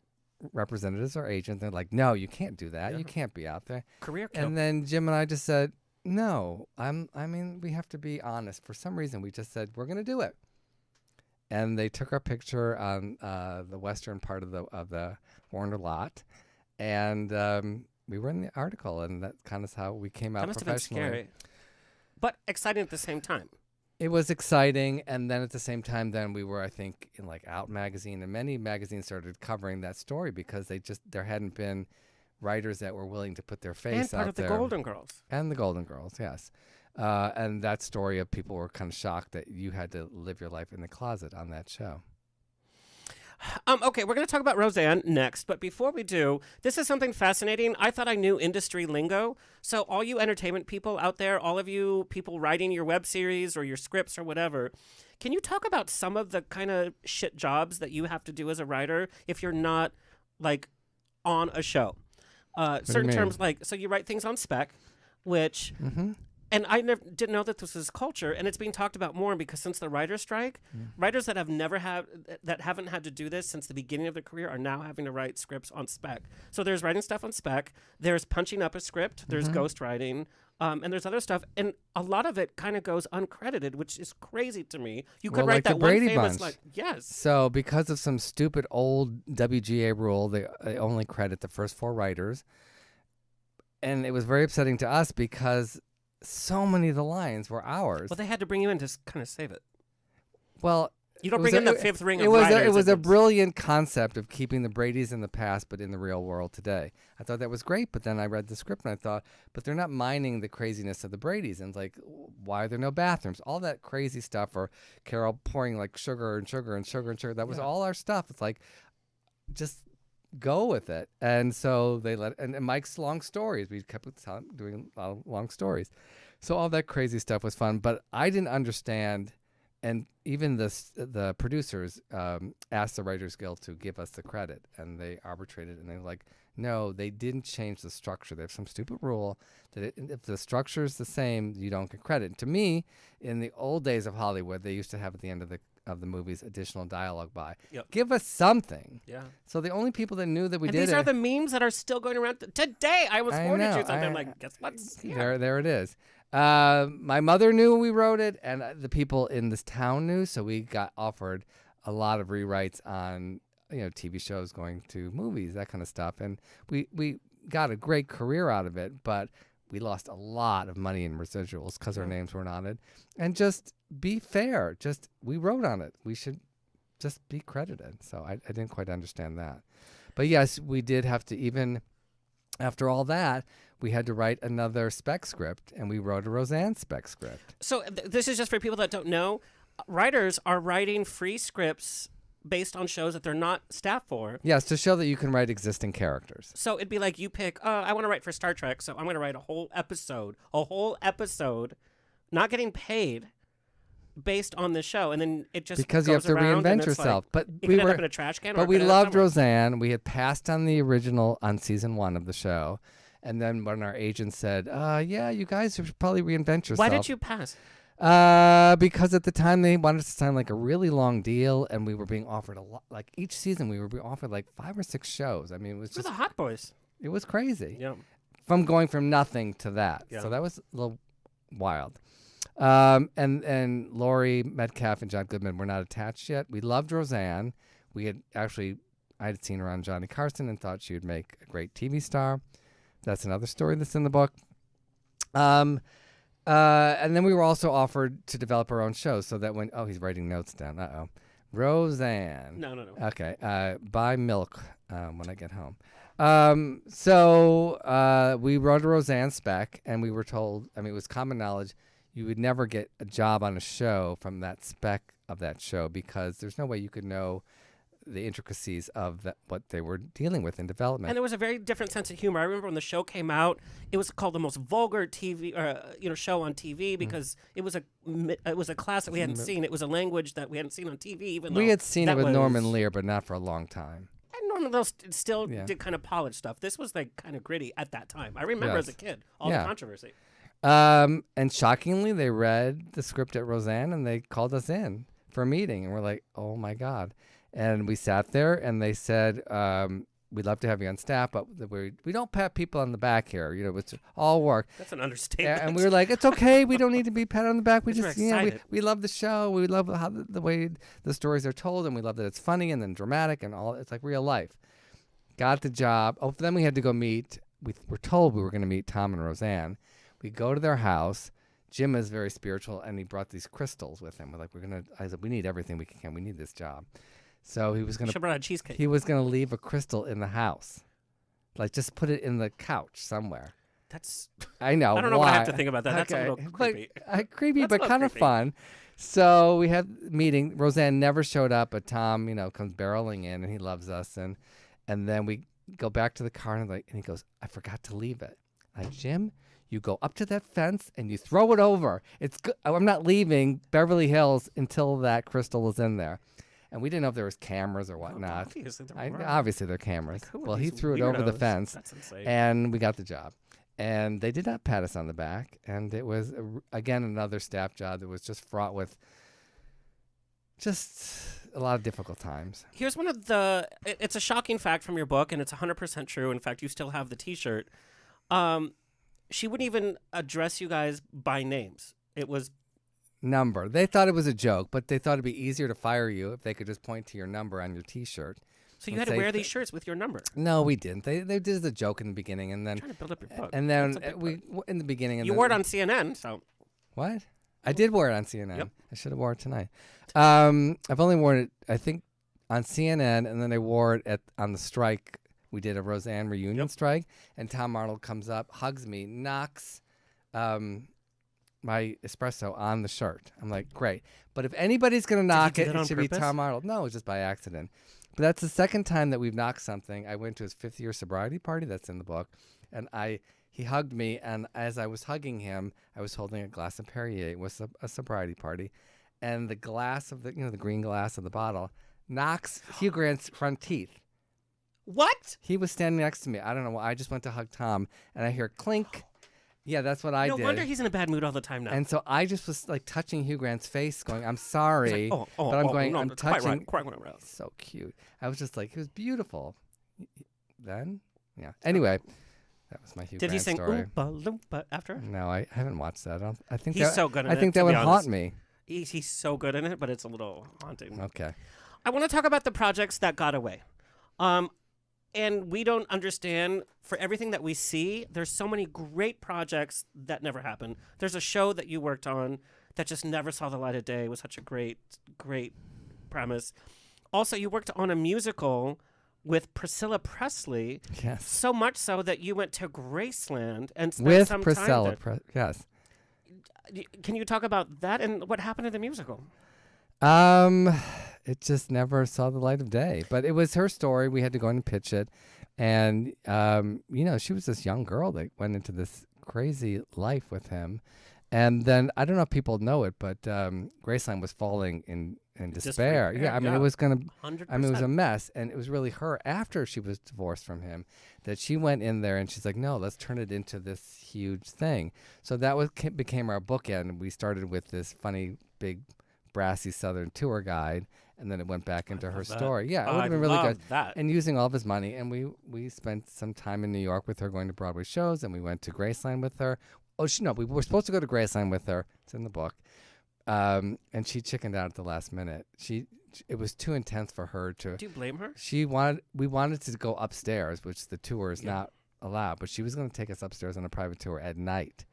representatives or agents. They're like, no, you can't do that. You can't be out there. Career kill. And then Jim and I just said, no, I mean, we have to be honest. For some reason, we just said, we're going to do it. And they took our picture on the western part of the Warner lot. And we were in the article, and that kind of how we came out professionally. That must have been scary. But exciting at the same time. It was exciting, and then at the same time, then we were, I think, in like Out magazine, and many magazines started covering that story because there hadn't been writers that were willing to put their face out there. And part of the Golden Girls. And the Golden Girls, yes. And that story of people were kind of shocked that you had to live your life in the closet on that show. Okay, we're going to talk about Roseanne next, but before we do, this is something fascinating. I thought I knew industry lingo. So all you entertainment people out there, all of you people writing your web series or your scripts or whatever, can you talk about some of the kind of shit jobs that you have to do as a writer if you're not, like, on a show? Certain terms, like, so you write things on spec, which... Mm-hmm. And I didn't know that this was culture, and it's being talked about more because since the writer's strike, writers that haven't had to do this since the beginning of their career are now having to write scripts on spec. So there's writing stuff on spec, there's punching up a script, there's ghostwriting, and there's other stuff, and a lot of it kind of goes uncredited, which is crazy to me. You could write like that the Brady one famous Bunch. Yes. So because of some stupid old WGA rule, they only credit the first 4 writers, and it was very upsetting to us because so many of the lines were ours. Well, they had to bring you in to kind of save it. Well, you don't bring in the fifth ring of writers. It was a brilliant concept of keeping the Bradys in the past, but in the real world today. I thought that was great, but then I read the script and I thought, but they're not mining the craziness of the Bradys. And it's like, why are there no bathrooms? All that crazy stuff, or Carol pouring like sugar and sugar and sugar and sugar. That was all our stuff. It's like, just go with it. And so they and Mike's long stories. We kept doing a lot of long stories. So all that crazy stuff was fun, but I didn't understand. And even the producers asked the Writers Guild to give us the credit, and they arbitrated, and they were like, no, they didn't change the structure. They have some stupid rule that if the structure is the same, you don't get credit. And to me, in the old days of Hollywood, they used to have at the end of the movies additional dialogue by. Yep. Give us something. Yeah. So the only people that knew that we did these are the memes that are still going around today. I was forwarded you something. I'm like, guess what's here? There it is. My mother knew we wrote it, and the people in this town knew, so we got offered a lot of rewrites on TV shows, going to movies, that kind of stuff, and we got a great career out of it, but we lost a lot of money in residuals because our names weren't on it. And just be fair. We wrote on it. We should just be credited. So I didn't quite understand that. But yes, we did have to, even after all that, we had to write another spec script, and we wrote a Roseanne spec script. So this is just for people that don't know. Writers are writing free scripts based on shows that they're not staffed for. Yes, to show that you can write existing characters. So it'd be like you pick, I want to write for Star Trek, so I'm going to write a whole episode, not getting paid, based on the show, and then it just because you have to reinvent yourself. Like, but we end up in a trash can. But we loved Roseanne. We had passed on the original on season 1 of the show, and then when our agent said, "Yeah, you guys should probably reinvent yourself." Why did you pass? Because at the time they wanted us to sign like a really long deal, and we were being offered a lot. Like each season, we were being offered like 5 or 6 shows. I mean, it was just the hot boys. It was crazy. Yeah. From going from nothing to that. Yeah. So that was a little wild. And Laurie Metcalf and John Goodman were not attached yet. We loved Roseanne. I had seen her on Johnny Carson and thought she would make a great TV star. That's another story that's in the book. And then we were also offered to develop our own show, so that when he's writing notes down. Roseanne. No. Okay. Buy milk when I get home. We wrote a Roseanne spec, and we were told, I mean, it was common knowledge, you would never get a job on a show from that spec of that show because there's no way you could know the intricacies of what they were dealing with in development. And there was a very different sense of humor. I remember when the show came out, it was called the most vulgar TV, show on TV because it was a class that we hadn't seen. It was a language that we hadn't seen on TV. Even though we had seen it with Norman Lear, but not for a long time. And Norman Lear still did kind of polished stuff. This was like kind of gritty at that time. I remember as a kid all the controversy. And shockingly, they read the script at Roseanne and they called us in for a meeting, and we're like, oh my God. And we sat there, and they said, we'd love to have you on staff, but we don't pat people on the back here. You know, it's all work. That's an understatement. And we were like, it's okay. We don't need to be patted on the back. We just, we love the show. We love how the way the stories are told, and we love that it's funny and then dramatic and all. It's like real life. Got the job. Oh, then we had to go meet. We were told we were going to meet Tom and Roseanne. We go to their house. Jim is very spiritual, and he brought these crystals with him. We're like, I said, we need everything we can. We need this job. So he was going to brought a cheesecake. He was going to leave a crystal in the house, like just put it in the couch somewhere. That's. I know. I don't know what I have to think about that. That's a little creepy. Creepy, but kind of fun. So we had a meeting. Roseanne never showed up, but Tom, comes barreling in, and he loves us. And then we go back to the car, and he goes, I forgot to leave it. Like, Jim, you go up to that fence and you throw it over. It's good. I'm not leaving Beverly Hills until that crystal is in there. And we didn't know if there was cameras or whatnot. Obviously, there are cameras. Well, he threw it over the fence, and we got the job. And they did not pat us on the back. And it was, again, another staff job that was just fraught with just a lot of difficult times. Here's it's a shocking fact from your book, and it's 100% true. In fact, you still have the T-shirt. She wouldn't even address you guys by names. It was number. They thought it was a joke, but they thought it'd be easier to fire you if they could just point to your number on your T-shirt. So you had to wear these shirts with your number? No, we didn't. They did the joke in the beginning, and then I'm trying to build up your book. And then in the beginning, and you wore it on CNN. So what? I did wear it on CNN. Yep. I should have worn it tonight. I've only worn it, I think, on CNN, and then I wore it on the strike. We did a Roseanne reunion strike, and Tom Arnold comes up, hugs me, knocks my espresso on the shirt. I'm like, great. But if anybody's going to knock it should be Tom Arnold. No, it was just by accident. But that's the second time that we've knocked something. I went to his 5th year sobriety party. That's in the book. And he hugged me. And as I was hugging him, I was holding a glass of Perrier. It was a sobriety party. And the glass of the green glass of the bottle knocks Hugh Grant's front teeth. What? He was standing next to me. I don't know why. I just went to hug Tom. And I hear clink. Yeah, that's what I did. No wonder he's in a bad mood all the time now. And so I just was like touching Hugh Grant's face, going, I'm sorry. But I'm touching. Quite right. So cute. I was just like, he was beautiful. Then? Yeah. Anyway, that was my Hugh Grant story. Did he sing Oompa Loompa after? No, I haven't watched that. I think he's so good in it. I think that would haunt me. He's so good in it, but it's a little haunting. Okay. I want to talk about the projects that got away. And we don't understand, for everything that we see, there's so many great projects that never happened. There's a show that you worked on that just never saw the light of day. It was such a great premise. Also, you worked on a musical with Priscilla Presley. Yes. So much so that you went to Graceland and spent with some Priscilla. time there. Yes. Can you talk about that and what happened in the musical? It just never saw the light of day, but it was her story. We had to go in and pitch it. And, she was this young girl that went into this crazy life with him. And then, I don't know if people know it, but Graceland was falling in despair. Yeah, it was it was a mess. And it was really her, after she was divorced from him, that she went in there and she's like, no, let's turn it into this huge thing. So that became our bookend. We started with this funny, big, brassy Southern tour guide, and then it went back into her story. Yeah, it would have been really good. That. And using all of his money, and we spent some time in New York with her, going to Broadway shows, and we went to Graceland with her. We were supposed to go to Graceland with her. It's in the book. And she chickened out at the last minute. It was too intense for her to. Do you blame her? We wanted to go upstairs, which the tour is not allowed, but she was going to take us upstairs on a private tour at night,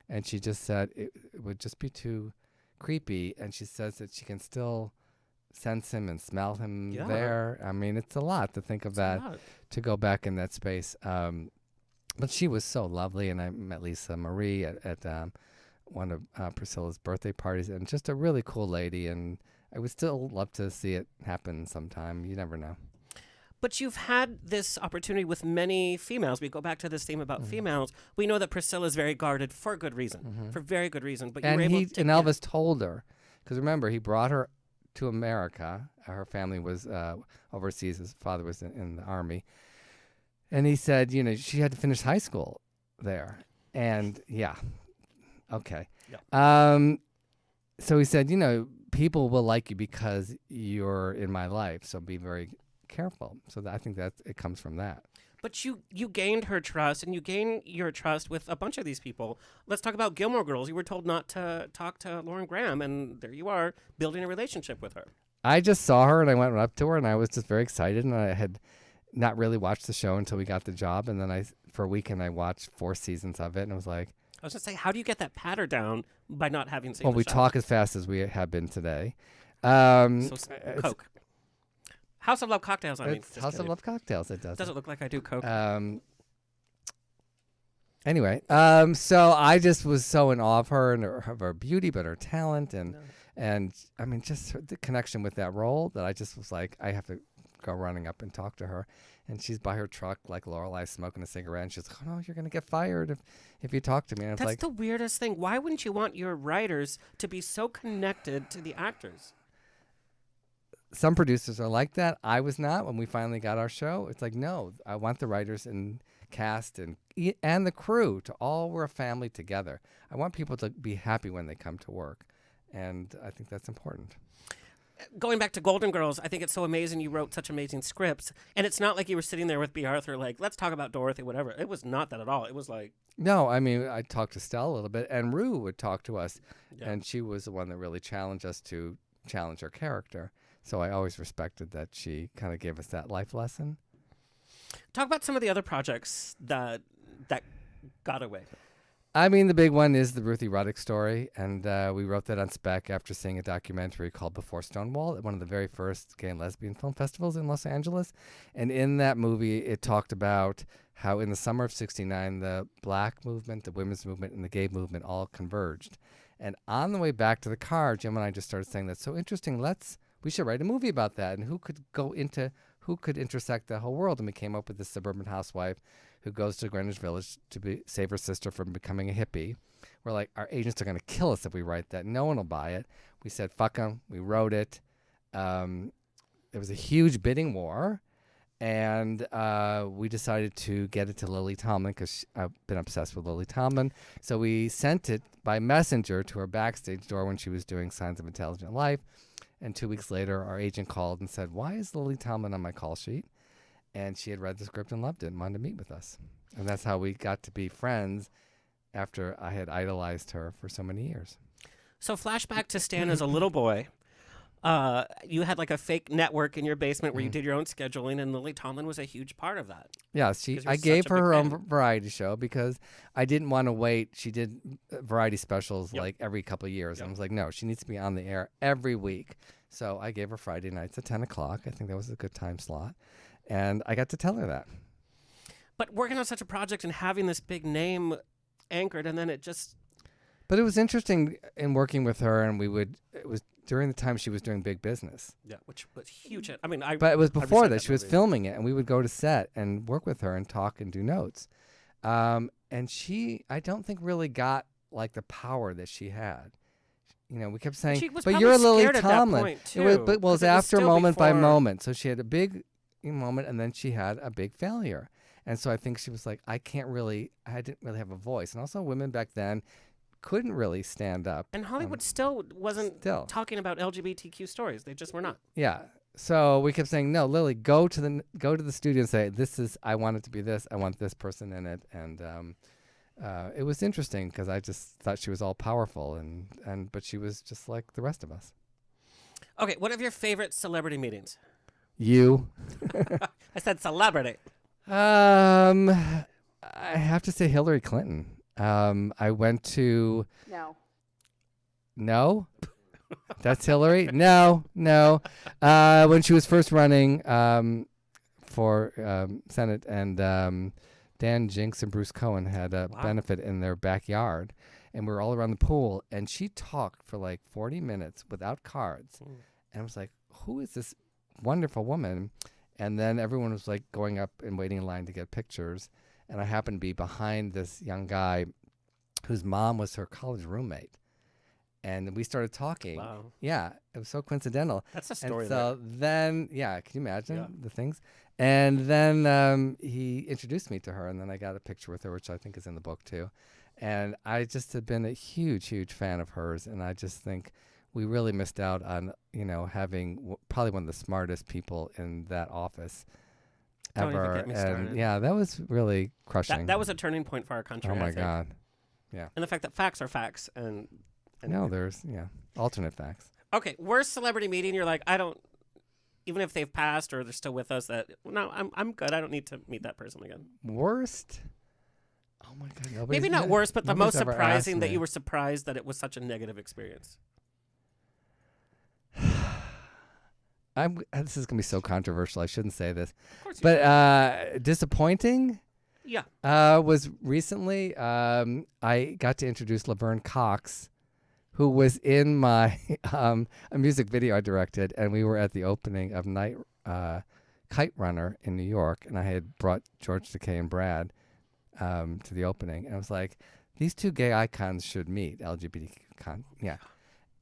and she just said it would just be too creepy, and she says that she can still sense him and smell him Yeah. there. I mean, it's a lot to think of that, to go back in that space. But she was so lovely, and I met Lisa Marie at one of Priscilla's birthday parties, and just a really cool lady, and I would still love to see it happen sometime. You never know. But you've had this opportunity with many females. We go back to this theme about females. We know that Priscilla is very guarded for good reason, for very good reason. But you were able to Elvis told her, because remember, he brought her to America. Her family was overseas. His father was in the army. And he said, she had to finish high school there. And okay. Yeah. So he said, people will like you because you're in my life. So be very careful. So I think that it comes from that. But you gained her trust, and you gain your trust with a bunch of these people. Let's talk about Gilmore Girls. You were told not to talk to Lauren Graham, and there you are, building a relationship with her. I just saw her, and I went up to her, and I was just very excited, and I had not really watched the show until we got the job, and then for a weekend, I watched 4 seasons of it, and I was like... I was going to say, how do you get that patter down by not having seen Well, we show? talk as fast as we have been today. Coke. House of Love Cocktails, It's House of Love Cocktails, it does. Doesn't look like I do Coke. Anyway, so I just was so in awe of her and of her beauty, but her talent, and I mean, just the connection with that role that I just was like, I have to go running up and talk to her. And she's by her truck like Lorelai smoking a cigarette, and she's like, "Oh no, you're gonna get fired if you talk to me." And That's the weirdest thing. Why wouldn't you want your writers to be so connected to the actors? Some producers are like that. I was not. When we finally got our show, it's like, no, I want the writers and cast and the crew to all we're a family together. I want people to be happy when they come to work, and I think that's important. Going back to Golden Girls, I think it's so amazing you wrote such amazing scripts. And it's not like you were sitting there with B. Arthur like, let's talk about Dorothy, whatever. It was not that at all. It was like... No, I mean, I talked to Stella a little bit, and Rue would talk to us, and she was the one that really challenged us to challenge her character. So I always respected that she kind of gave us that life lesson. Talk about some of the other projects that got away. I mean, the big one is the Ruthie Ruddock story, and we wrote that on spec after seeing a documentary called Before Stonewall at one of the very first gay and lesbian film festivals in Los Angeles. And in that movie, it talked about how in the summer of '69, the black movement, the women's movement, and the gay movement all converged. And on the way back to the car, Jim and I just started saying, that's so interesting, we should write a movie about that, and who could intersect the whole world. And we came up with this suburban housewife who goes to Greenwich Village to save her sister from becoming a hippie. We're like, our agents are going to kill us if we write that. No one will buy it. We said, fuck them. We wrote it. It was a huge bidding war. And we decided to get it to Lily Tomlin because I've been obsessed with Lily Tomlin. So we sent it by messenger to her backstage door when she was doing Signs of Intelligent Life. And 2 weeks later, our agent called and said, why is Lily Tomlin on my call sheet? And she had read the script and loved it and wanted to meet with us. And that's how we got to be friends after I had idolized her for so many years. So flashback to Stan as a little boy. You had like a fake network in your basement where you did your own scheduling, and Lily Tomlin was a huge part of that. Yeah, I gave her her own variety show because I didn't want to wait. She did variety specials like every couple of years. I was like, no, she needs to be on the air every week. So I gave her Friday nights at 10 o'clock. I think that was a good time slot. And I got to tell her that. But working on such a project and having this big name anchored, and then it just... But it was interesting in working with her, and it was during the time she was doing Big Business. Yeah, which was huge. I mean, but it was before that. She was filming it, and we would go to set and work with her and talk and do notes. And she, I don't think, really got like the power that she had. You know, we kept saying, but you're Lily Tomlin. It was after moment by moment. So she had a big moment, and then she had a big failure. And so I think she was like, I didn't really have a voice. And also women back then couldn't really stand up. And Hollywood still wasn't talking about LGBTQ stories. They just were not. Yeah. So we kept saying, no, Lily, go to the studio and say, I want it to be this. I want this person in it. And it was interesting because I just thought she was all powerful, but she was just like the rest of us. Okay, what are your favorite celebrity meetings? You. I said celebrity. I have to say Hillary Clinton. I went to... No. No? That's Hillary? No. When she was first running for Senate, and Dan Jinks and Bruce Cohen had a benefit in their backyard, and we were all around the pool, and she talked for like 40 minutes without cards. And I was like, who is this wonderful woman? And then everyone was like going up and waiting in line to get pictures. And I happened to be behind this young guy whose mom was her college roommate. And we started talking. Wow. Yeah, it was so coincidental. That's a story. And so then, can you imagine the things? And then he introduced me to her, and then I got a picture with her, which I think is in the book too. And I just had been a huge, huge fan of hers, and I just think we really missed out on, having probably one of the smartest people in that office Don't ever. even get me started. And yeah, that was really crushing. That was a turning point for our country. Oh I my think. God. Yeah. And the fact that facts are facts, and no, there's alternate facts. Okay, worst celebrity meeting. You're like, I don't. Even if they've passed or they're still with us, I'm good. I don't need to meet that person again. Worst. Oh my God. Maybe not worst, but the most ever surprising that asked you me. were surprised that it was such a negative experience. This is gonna be so controversial. I shouldn't say this, Of course. but disappointing. Yeah. Was recently I got to introduce Laverne Cox, who was in my a music video I directed, and we were at the opening of Night Kite Runner in New York, and I had brought George Takei and Brad to the opening, and I was like, these two gay icons should meet, LGBT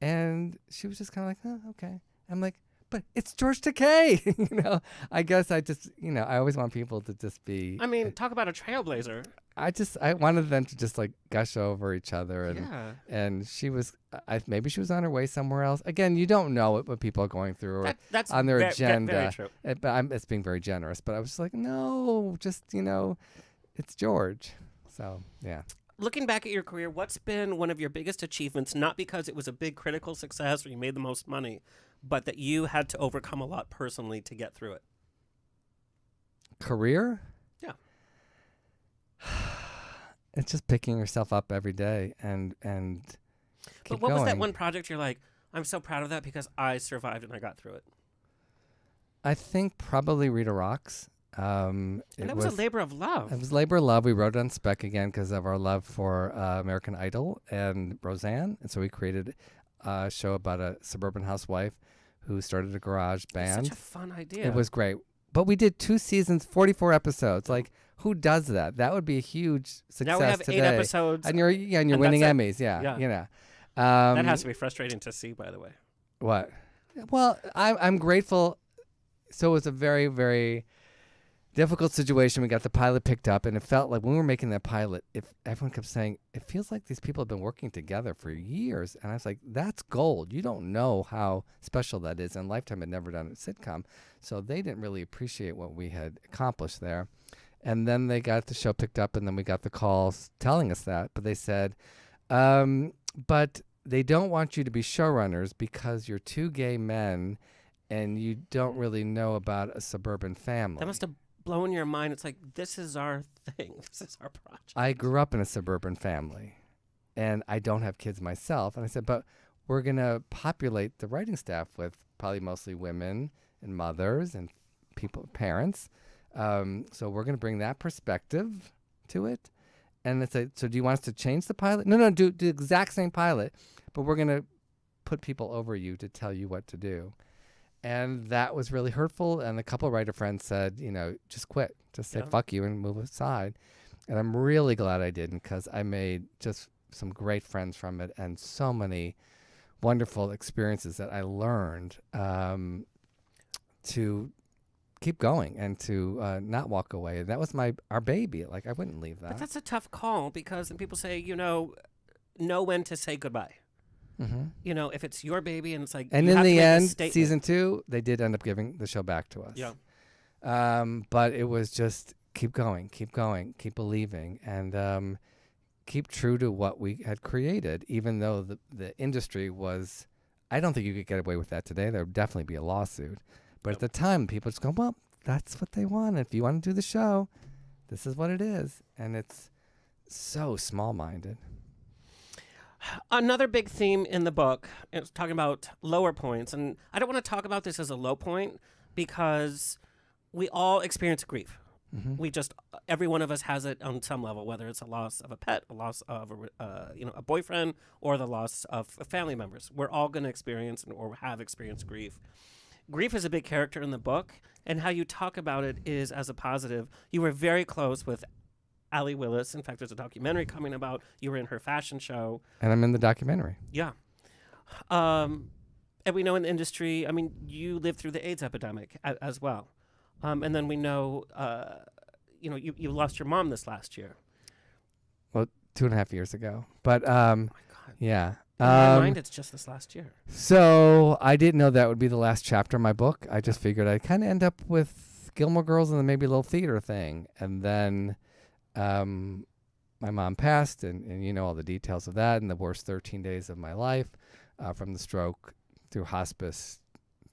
and she was just kind of like, oh, okay. I'm like, but it's George Takei. I guess I just, I always want people to just be. I mean, talk about a trailblazer. I wanted them to just like gush over each other, and she was, maybe she was on her way somewhere else. Again, you don't know what people are going through or That's on their agenda. Very true. It's being very generous, but I was just like, no, just it's George. So yeah. Looking back at your career, what's been one of your biggest achievements? Not because it was a big critical success or you made the most money, but that you had to overcome a lot personally to get through it. Career? Yeah. It's just picking yourself up every day and keep But what going. was that one project you're like, I'm so proud of that because I survived and I got through it? I think probably Rita Rocks. And that was a labor of love. It was labor of love. We wrote it on spec again because of our love for American Idol and Roseanne. And so we created a show about a suburban housewife who started a garage band. Such a fun idea. It was great. But we did 2 seasons, 44 episodes. Like, who does that? That would be a huge success now we have today. 8 episodes. And you're winning that's it. Emmys. Yeah. That has to be frustrating to see, by the way. What? Well, I'm grateful. So it was a very, very difficult situation. We got the pilot picked up, and it felt like when we were making that pilot, if everyone kept saying, it feels like these people have been working together for years. And I was like, that's gold. You don't know how special that is. And Lifetime had never done a sitcom. So they didn't really appreciate what we had accomplished there. And then they got the show picked up, and then we got the calls telling us that. But they said, but they don't want you to be showrunners because you're 2 gay men and you don't really know about a suburban family. That must have blown your mind. It's like, this is our thing. This is our project. I grew up in a suburban family, and I don't have kids myself. And I said, but we're going to populate the writing staff with probably mostly women and mothers and parents. So we're going to bring that perspective to it. And it's like, so do you want us to change the pilot? No, do the exact same pilot, but we're going to put people over you to tell you what to do. And that was really hurtful. And a couple of writer friends said, just quit. Just say fuck you and move aside. And I'm really glad I didn't, because I made just some great friends from it and so many wonderful experiences that I learned to keep going and to not walk away. That was our baby. Like, I wouldn't leave that. But that's a tough call, because then people say, know when to say goodbye. Mm-hmm. If it's your baby and it's like, and you in have to the make a end, statement. season 2, they did end up giving the show back to us. Yeah. But it was just keep going, keep believing, and keep true to what we had created, even though the industry was, I don't think you could get away with that today. There would definitely be a lawsuit. But at the time, people just go, well, that's what they want. If you want to do the show, this is what it is. And it's so small-minded. Another big theme in the book is talking about lower points, and I don't want to talk about this as a low point because we all experience grief. We just every one of us has it on some level, whether it's a loss of a pet, a loss of a boyfriend, or the loss of family members. We're all going to experience or have experienced grief. Grief is a big character in the book, and how you talk about it is as a positive. You were very close with Allie Willis. In fact, there's a documentary coming about. You were in her fashion show, and I'm in the documentary. Yeah. And we know in the industry, I mean, you lived through the AIDS epidemic as well. And then we know, you lost your mom this last year. Well, 2.5 years ago. But, Oh my God. yeah. In my mind, it's just this last year. So I didn't know that would be the last chapter of my book. I just figured I'd kind of end up with Gilmore Girls and then maybe a little theater thing. And then my mom passed, and you know all the details of that, and the worst 13 days of my life, from the stroke through hospice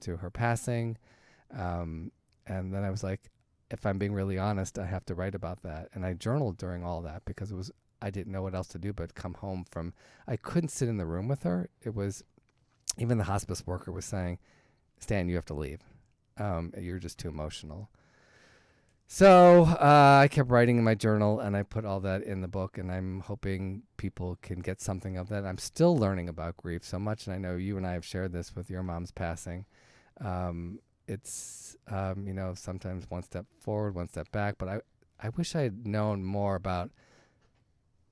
to her passing. And then I was like, if I'm being really honest, I have to write about that. And I journaled during all that because I didn't know what else to do but come home I couldn't sit in the room with her. It was, even the hospice worker was saying, Stan, you have to leave. You're just too emotional. So I kept writing in my journal, and I put all that in the book, and I'm hoping people can get something of that. I'm still learning about grief so much, and I know you and I have shared this with your mom's passing. It's, sometimes one step forward, one step back, but I wish I had known more about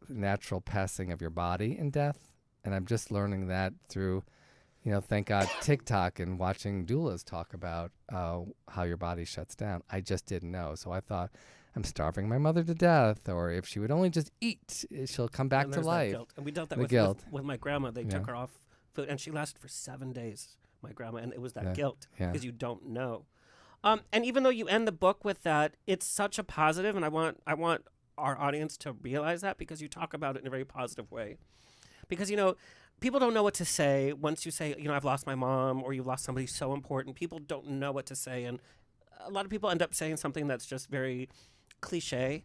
the natural passing of your body in death, and I'm just learning that through, thank God, TikTok and watching doulas talk about how your body shuts down. I just didn't know, so I thought, I'm starving my mother to death, or if she would only just eat, she'll come back to life. That guilt. And we dealt that with my grandma. They took her off food, and she lasted for 7 days, my grandma, and it was that guilt because you don't know. And even though you end the book with that, it's such a positive, and I want our audience to realize that because you talk about it in a very positive way. Because, people don't know what to say once you say, I've lost my mom, or you've lost somebody so important. People don't know what to say, and a lot of people end up saying something that's just very cliche,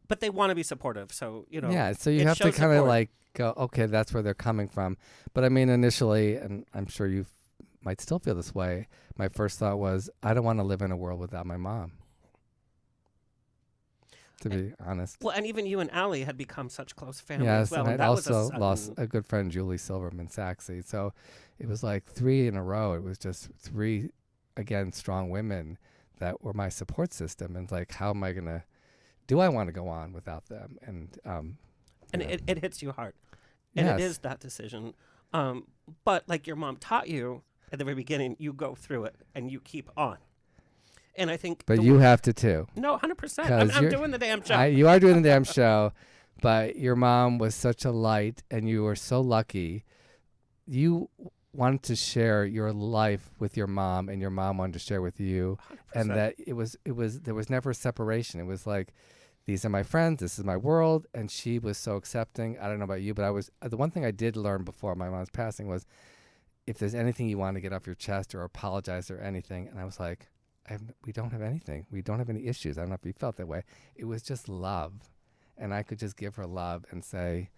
but they want to be supportive. So, Yeah, so you have to kind of like go, okay, that's where they're coming from. But I mean, initially, and I'm sure you might still feel this way, my first thought was, I don't want to live in a world without my mom. To be honest. Well, and even you and Allie had become such close family as well. And I also lost a good friend, Julie Silverman, sassy. So it was like 3 in a row. It was just 3, again, strong women that were my support system. And like, how am I going to, do I want to go on without them? And it hits you hard. And it is that decision. But like your mom taught you at the very beginning, you go through it and you keep on. And I think... But you have to, too. No, 100%. I'm doing the damn show. You are doing the damn show, but your mom was such a light, and you were so lucky. You wanted to share your life with your mom, and your mom wanted to share with you. 100%. And that there was never a separation. It was like, these are my friends, this is my world, and she was so accepting. I don't know about you, but the one thing I did learn before my mom's passing was, if there's anything you want to get off your chest or apologize or anything, and I was like, we don't have anything. We don't have any issues. I don't know if you felt that way. It was just love. And I could just give her love and say,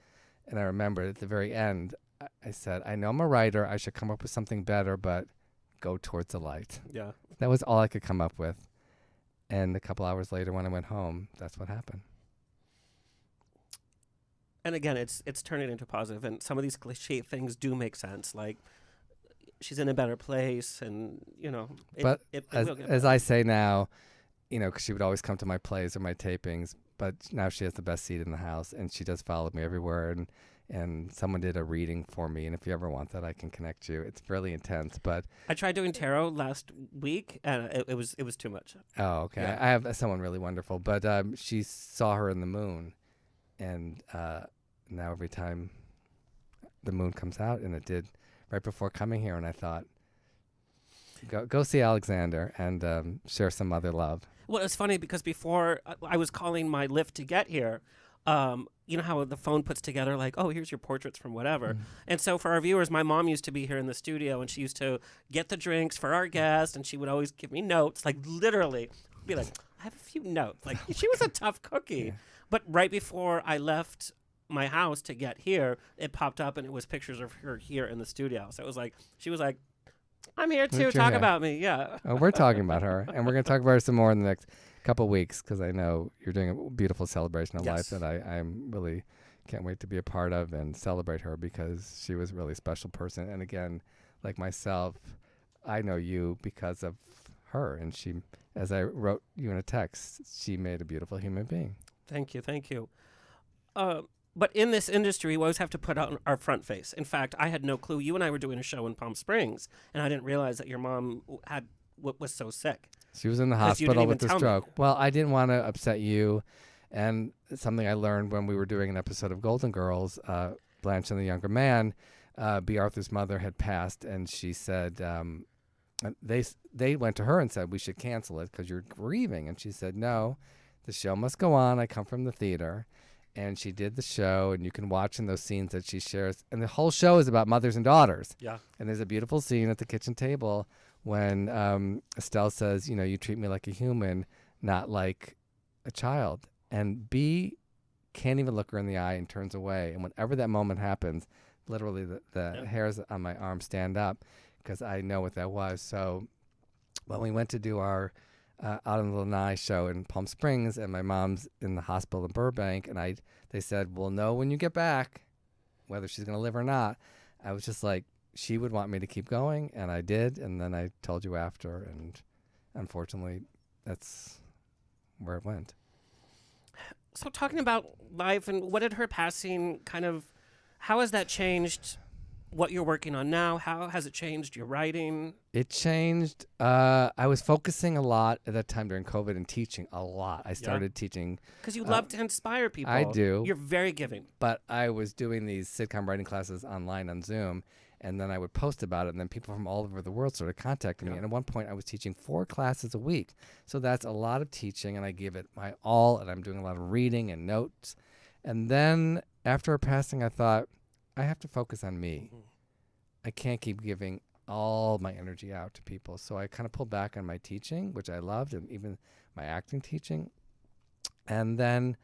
and I remember at the very end, I said, I know I'm a writer. I should come up with something better, but go towards the light. Yeah. That was all I could come up with. And a couple hours later when I went home, that's what happened. And again, it's turning into positive. And some of these cliche things do make sense. Like, she's in a better place, and but as I say now, because she would always come to my plays or my tapings, but now she has the best seat in the house, and she does follow me everywhere, and someone did a reading for me, and if you ever want that, I can connect you. It's really intense, but I tried doing tarot last week, and it was too much. Oh, okay. Yeah. I have someone really wonderful, but she saw her in the moon, and now every time the moon comes out, and it did right before coming here, and I thought, go see Alexander and share some other love. Well, it's funny because before I was calling my Lyft to get here, you know how the phone puts together like, oh, here's your portraits from whatever. Mm-hmm. And so for our viewers, my mom used to be here in the studio, and she used to get the drinks for our guests, and she would always give me notes, like literally be like, I have a few notes. Like, she was a tough cookie. Yeah. But right before I left my house to get here, it popped up and it was pictures of her here in the studio. So it was like, she was like, I'm here too. Talk about me. Yeah. Oh, we're talking about her, and we're going to talk about her some more in the next couple of weeks because I know you're doing a beautiful celebration of life that I'm really can't wait to be a part of and celebrate her because she was a really special person. And again, like myself, I know you because of her, and she, as I wrote you in a text, she made a beautiful human being. Thank you. Thank you. But in this industry, we always have to put on our front face. In fact, I had no clue. You and I were doing a show in Palm Springs, and I didn't realize that your mom was so sick. She was in the hospital with a stroke. Well, I didn't want to upset you, and something I learned when we were doing an episode of Golden Girls, Blanche and the Younger Man, B. Arthur's mother had passed, and she said they went to her and said, we should cancel it because you're grieving. And she said, no, the show must go on. I come from the theater. And she did the show, and you can watch in those scenes that she shares. And the whole show is about mothers and daughters. Yeah. And there's a beautiful scene at the kitchen table when Estelle says, you know, you treat me like a human, not like a child. And B can't even look her in the eye and turns away. And whenever that moment happens, literally the hairs on my arm stand up because I know what that was. So when we went to do our out on the Lanai show in Palm Springs, and my mom's in the hospital in Burbank, and they said, we'll know when you get back whether she's going to live or not. I was just like, she would want me to keep going, and I did, and then I told you after, and unfortunately, that's where it went. So talking about life, and what did her passing how has that changed what you're working on now? How has it changed your writing? It changed. I was focusing a lot at that time during COVID and teaching a lot. I started teaching. Because you love to inspire people. I do. You're very giving. But I was doing these sitcom writing classes online on Zoom, and then I would post about it, and then people from all over the world started contacting me. And at one point, I was teaching 4 classes a week. So that's a lot of teaching, and I give it my all, and I'm doing a lot of reading and notes. And then after her passing, I thought, I have to focus on me. I can't keep giving all my energy out to people. So I kind of pulled back on my teaching, which I loved, and even my acting teaching. And then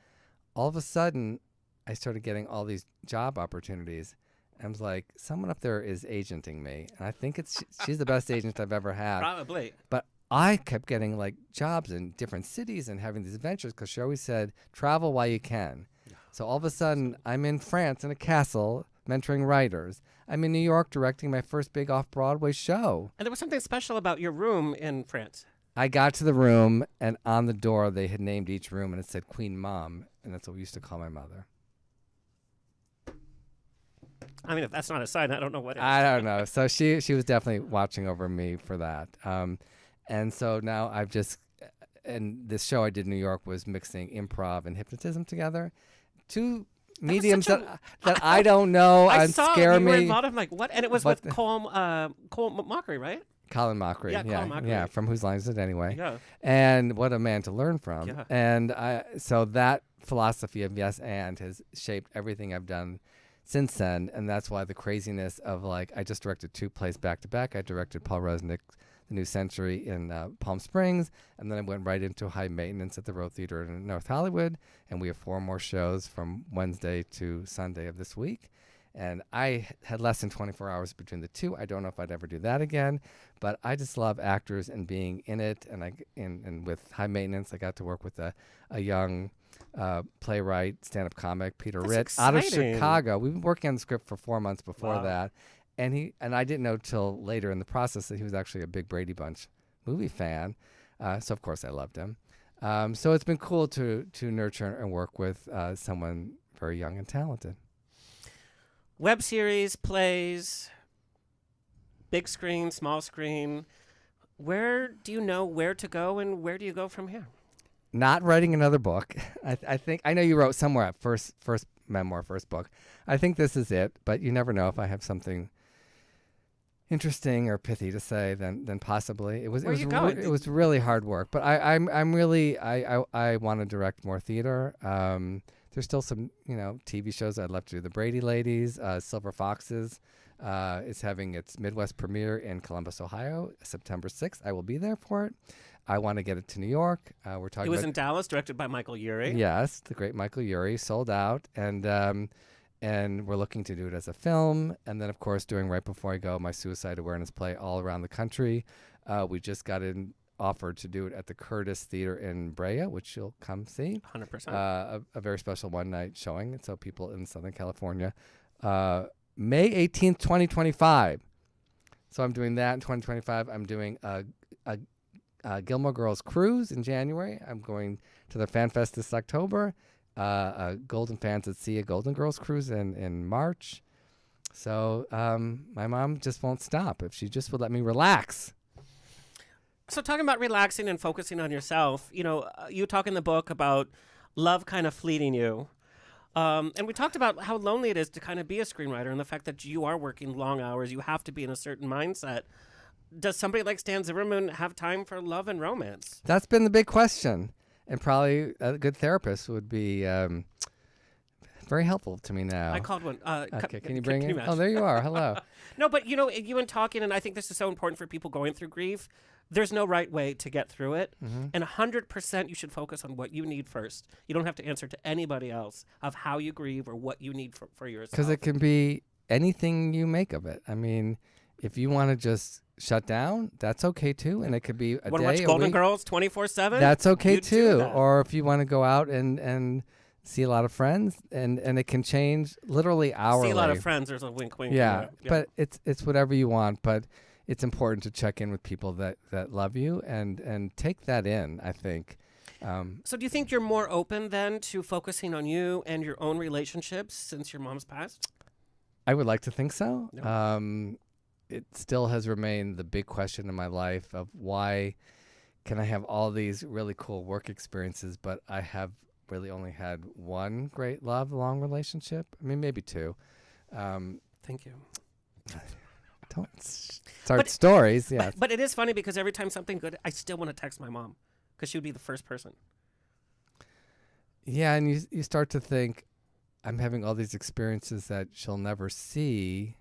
all of a sudden, I started getting all these job opportunities. I was like, someone up there is agenting me. And I think she's the best agent I've ever had. Probably. But I kept getting like jobs in different cities and having these adventures because she always said, travel while you can. So all of a sudden, I'm in France in a castle mentoring writers. I'm in New York directing my first big off-Broadway show. And there was something special about your room in France. I got to the room, and on the door, they had named each room, and it said Queen Mom, and that's what we used to call my mother. I mean, if that's not a sign, I don't know what is. I don't know. So she was definitely watching over me for that. And so now and this show I did in New York was mixing improv and hypnotism together. 2 mediums that I don't know and scare me. You were involved. I'm like, what? And it was with Cole Mockery, right? Colin Mockery. Yeah, Colin Mockery. Yeah, from Whose Line Is It Anyway? Yeah. And what a man to learn from. Yeah. And so that philosophy of yes and has shaped everything I've done since then. And that's why the craziness of like, I just directed 2 plays back to back. I directed Paul Resnick's The New Century in Palm Springs, and then I went right into High Maintenance at the Row Theater in North Hollywood, and we have 4 more shows from Wednesday to Sunday of this week. And I had less than 24 hours between the 2. I don't know if I'd ever do that again, but I just love actors and being in it. And with High Maintenance, I got to work with a young playwright, stand-up comic, Peter Ritt, out of Chicago. We've been working on the script for 4 months before that. And I didn't know till later in the process that he was actually a big Brady Bunch movie fan. So of course I loved him. So it's been cool to nurture and work with someone very young and talented. Web series, plays, big screen, small screen. Where do you know where to go, and where do you go from here? Not writing another book. I think I know you wrote somewhere at first memoir, first book. I think this is it, but you never know if I have something interesting or pithy to say, then possibly. It was really hard work, but I want to direct more theater. There's still some TV shows I'd love to do. The Brady Ladies, Silver Foxes, is having its Midwest premiere in Columbus, Ohio, September 6th. I will be there for it. I want to get it to New York. We're talking. It was in Dallas, directed by Michael Urie. Yes, the great Michael Urie, sold out, and we're looking to do it as a film, and then of course doing right before I go my suicide awareness play all around the country. We just got offered to do it at the Curtis Theater in Brea, which you'll come see. 100%. A very special one-night showing, so people in Southern California. May 18th, 2025. So I'm doing that in 2025. I'm doing a Gilmore Girls cruise in January. I'm going to the Fan Fest this October. Golden Fans at Sea, a Golden Girls cruise in March. So my mom just won't stop. If she just would let me relax. So talking about relaxing and focusing on yourself, you talk in the book about love kind of fleeting you. And we talked about how lonely it is to kind of be a screenwriter and the fact that you are working long hours. You have to be in a certain mindset. Does somebody like Stan Zimmerman have time for love and romance? That's been the big question. And probably a good therapist would be very helpful to me now. I called one. Okay, can you bring it? Match? Oh, there you are. Hello. No, but you and talking, and I think this is so important for people going through grief. There's no right way to get through it. Mm-hmm. And 100% you should focus on what you need first. You don't have to answer to anybody else of how you grieve or what you need for yourself. Because it can be anything you make of it. I mean, if you want to just shut down, that's okay too. And it could be a wanna day, watch a Golden week. Girls 24/7? That's okay You too. that. Or if you want to go out and see a lot of friends, and it can change literally hourly. See a lot of friends. There's a wink, wink. Yeah, but it's whatever you want. But it's important to check in with people that love you and take that in, I think. So do you think you're more open then to focusing on you and your own relationships since your mom's passed? I would like to think so. No. It still has remained the big question in my life of why can I have all these really cool work experiences, but I have really only had one great long relationship. I mean, maybe two. Thank you. Don't start stories. Yeah, but it is funny because every time something good, I still want to text my mom because she would be the first person. Yeah, and you start to think, I'm having all these experiences that she'll never see.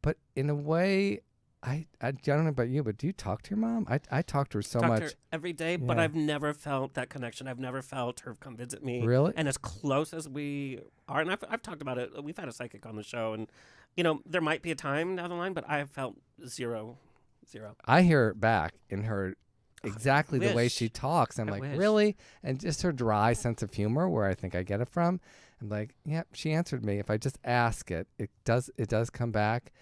But in a way, I don't know about you, but do you talk to your mom? I talk to her so much. To her every day, but I've never felt that connection. I've never felt her come visit me. Really? And as close as we are, and I've talked about it. We've had a psychic on the show, and there might be a time down the line, but I have felt zero. I hear it back in her exactly the way she talks. I'm like, really? And just her dry sense of humor, where I think I get it from. I'm like, yeah, she answered me. If I just ask it, it does come back.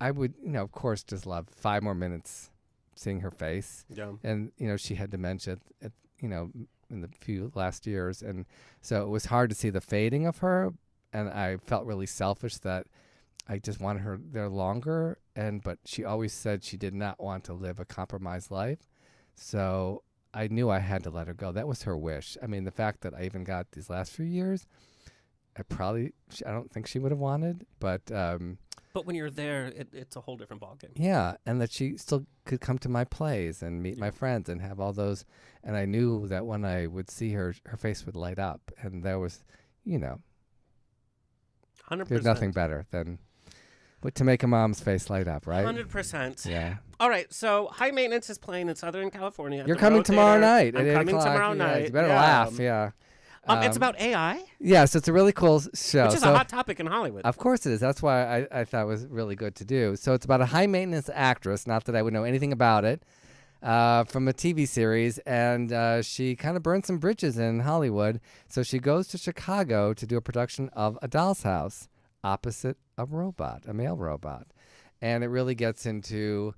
I would, of course, just love 5 more minutes seeing her face. Yeah. And, she had dementia, in the few last years. And so it was hard to see the fading of her. And I felt really selfish that I just wanted her there longer. But she always said she did not want to live a compromised life. So I knew I had to let her go. That was her wish. I mean, the fact that I even got these last few years, I don't think she would have wanted, but when you're there, it's a whole different ballgame. Yeah, and that she still could come to my plays and meet my friends and have all those. And I knew that when I would see her, her face would light up, and there was, 100%. There's nothing better than to make a mom's face light up, right? 100%. Yeah. All right, so High Maintenance is playing in Southern California. You're coming tomorrow night at 8 o'clock. I'm coming tomorrow night. You better laugh, yeah. It's about AI? Yes, it's a really cool show. Which is a hot topic in Hollywood. Of course it is. That's why I thought it was really good to do. So it's about a high-maintenance actress, not that I would know anything about it, from a TV series, and she kind of burned some bridges in Hollywood. So she goes to Chicago to do a production of A Doll's House opposite a male robot. And it really gets into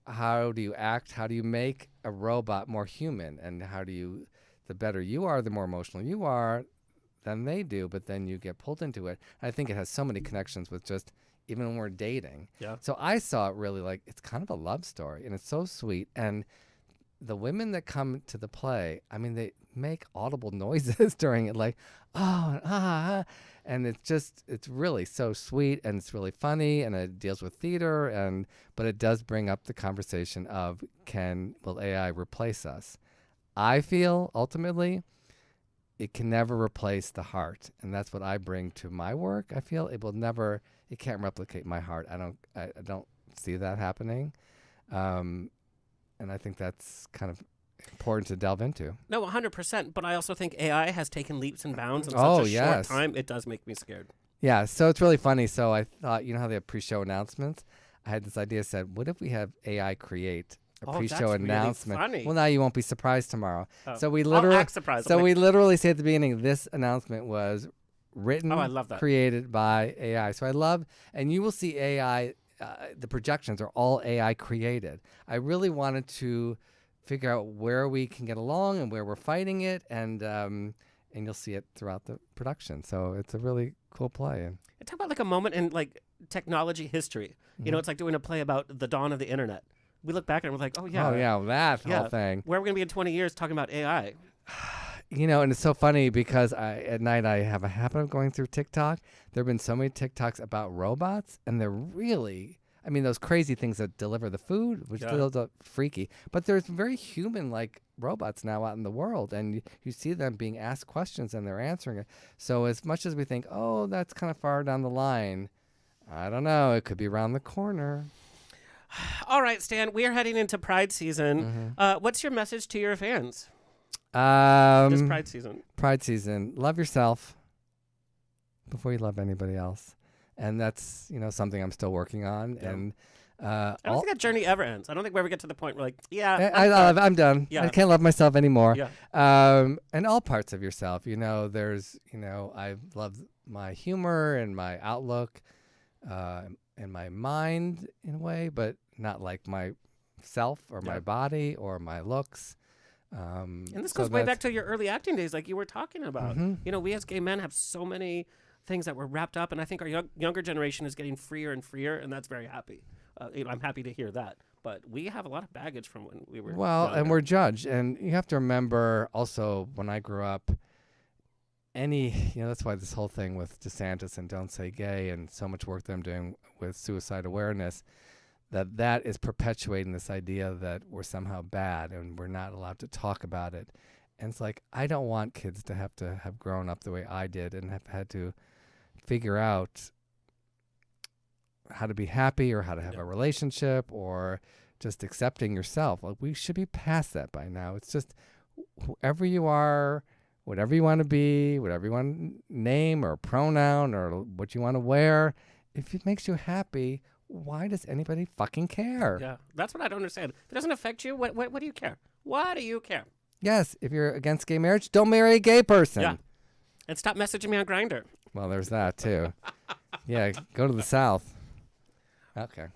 how do you act, how do you make a robot more human, and how do you... The better you are, the more emotional you are than they do, but then you get pulled into it. I think it has so many connections with just even when we're dating. Yeah. So I saw it really like it's kind of a love story, and it's so sweet. And the women that come to the play, I mean, they make audible noises during it, like, and it's really so sweet, and it's really funny, and it deals with theater, but it does bring up the conversation of will AI replace us? I feel ultimately it can never replace the heart, and that's what I bring to my work. I feel it it can't replicate my heart. I don't see that happening. And I think that's kind of important to delve into. No, 100%. But I also think AI has taken leaps and bounds in such a short time. It does make me scared. Yeah, so it's really funny. So I thought, you know how they have pre-show announcements? I had this idea, said, what if we have AI create a pre-show announcement? Really funny. Well, now you won't be surprised tomorrow. Oh. So we I'll act surprised. we literally say at the beginning, this announcement was written, I love that. created by AI. So I love, and you will see AI, the projections are all AI created. I really wanted to figure out where we can get along and where we're fighting it, and you'll see it throughout the production. So it's a really cool play. And talk about like a moment in like technology history. You know, it's like doing a play about the dawn of the internet. We look back and we're like, oh yeah, that whole thing. Where are we gonna be in 20 years talking about AI? You know, and it's so funny because at night I have a habit of going through TikTok. There have been so many TikToks about robots, and they're really, I mean, those crazy things that deliver the food, which those are freaky. But there's very human-like robots now out in the world, and you see them being asked questions and they're answering it. So as much as we think, oh, that's kind of far down the line, I don't know. It could be around the corner. All right, Stan, we are heading into Pride season. What's your message to your fans? This Pride season. Pride season. Love yourself before you love anybody else. And that's, you know, something I'm still working on. Yeah. And I don't think that journey ever ends. I don't think we ever get to the point where like, I'm done. Yeah. I can't love myself anymore. Yeah. And all parts of yourself, you know, there's, you know, I love my humor and my outlook and my mind in a way, but not like myself or my body or my looks. And this goes way back to your early acting days, like you were talking about. You know, we as gay men have so many things that were wrapped up, and I think our younger generation is getting freer and freer, and that's very happy. You know, I'm happy to hear that. But we have a lot of baggage from when we were younger. And we're judged. And you have to remember also when I grew up, you know, that's why this whole thing with DeSantis and Don't Say Gay and so much work that I'm doing with suicide awareness, that is perpetuating this idea that we're somehow bad and we're not allowed to talk about it. And it's like, I don't want kids to have grown up the way I did and have had to figure out how to be happy or how to have a relationship or just accepting yourself. Like, we should be past that by now. It's just whoever you are, whatever you want to be, whatever you want to name or pronoun or what you want to wear, if it makes you happy, why does anybody fucking care? Yeah, that's what I don't understand. If it doesn't affect you, what do you care? Why do you care? Yes, if you're against gay marriage, don't marry a gay person. Yeah, and stop messaging me on Grindr. Well, there's that too. Yeah, go to the South. Okay.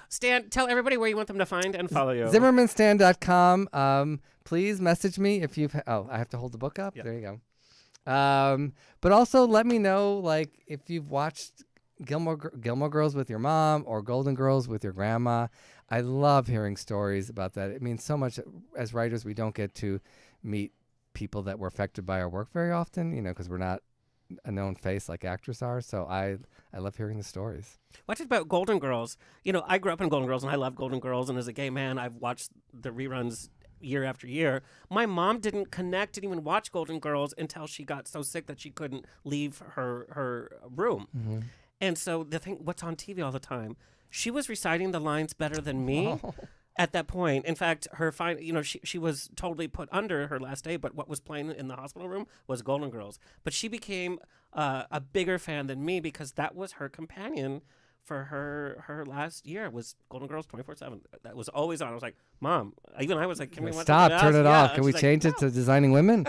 Stan, tell everybody where you want them to find and follow you. ZimmermanStan.com. Please message me if you've... I have to hold the book up? Yep. There you go. But also let me know, like, if you've watched Gilmore Girls with your mom or Golden Girls with your grandma. I love hearing stories about that. It means so much. As writers, we don't get to meet people that were affected by our work very often, you know, because we're not a known face like actors are. So I love hearing the stories. What about Golden Girls? You know, I grew up in Golden Girls and I love Golden Girls. And as a gay man, I've watched the reruns year after year. My mom didn't even watch Golden Girls until she got so sick that she couldn't leave her room. And so the thing, what's on TV all the time? She was reciting the lines better than me. At that point. In fact, she was totally put under her last day, but what was playing in the hospital room was Golden Girls. But she became a bigger fan than me because that was her companion for her last year. Was Golden Girls 24/7. That was always on. I was like, Mom, even I was like, can we watch stop, turn it off. Yeah. Can we change it to Designing Women?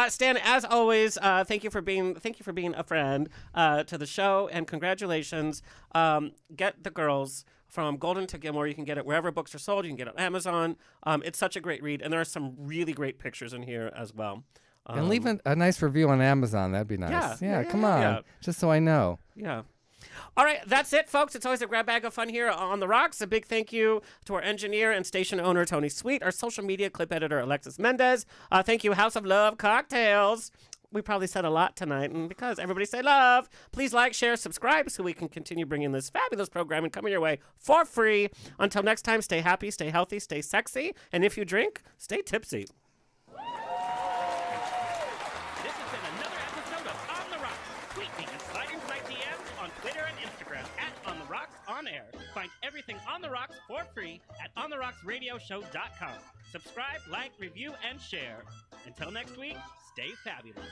Stan, as always, thank you for being a friend to the show, and congratulations. Get The Girls from Golden to Gilmore. You can get it wherever books are sold. You can get it on Amazon. It's such a great read, and there are some really great pictures in here as well. And leave a nice review on Amazon. That'd be nice. Yeah, come on. Just so I know. Yeah. All right, that's it, folks. It's always a grab bag of fun here on The Rocks. A big thank you to our engineer and station owner, Tony Sweet, our social media clip editor, Alexis Mendez. Thank you, House of Love Cocktails. We probably said a lot tonight, and because everybody say love, please like, share, subscribe so we can continue bringing this fabulous programming coming your way for free. Until next time, stay happy, stay healthy, stay sexy, and if you drink, stay tipsy. This has been another episode of On the Rocks. Tweet me Find everything On the Rocks for free at ontherocksradioshow.com. Subscribe, like, review, and share. Until next week, stay fabulous.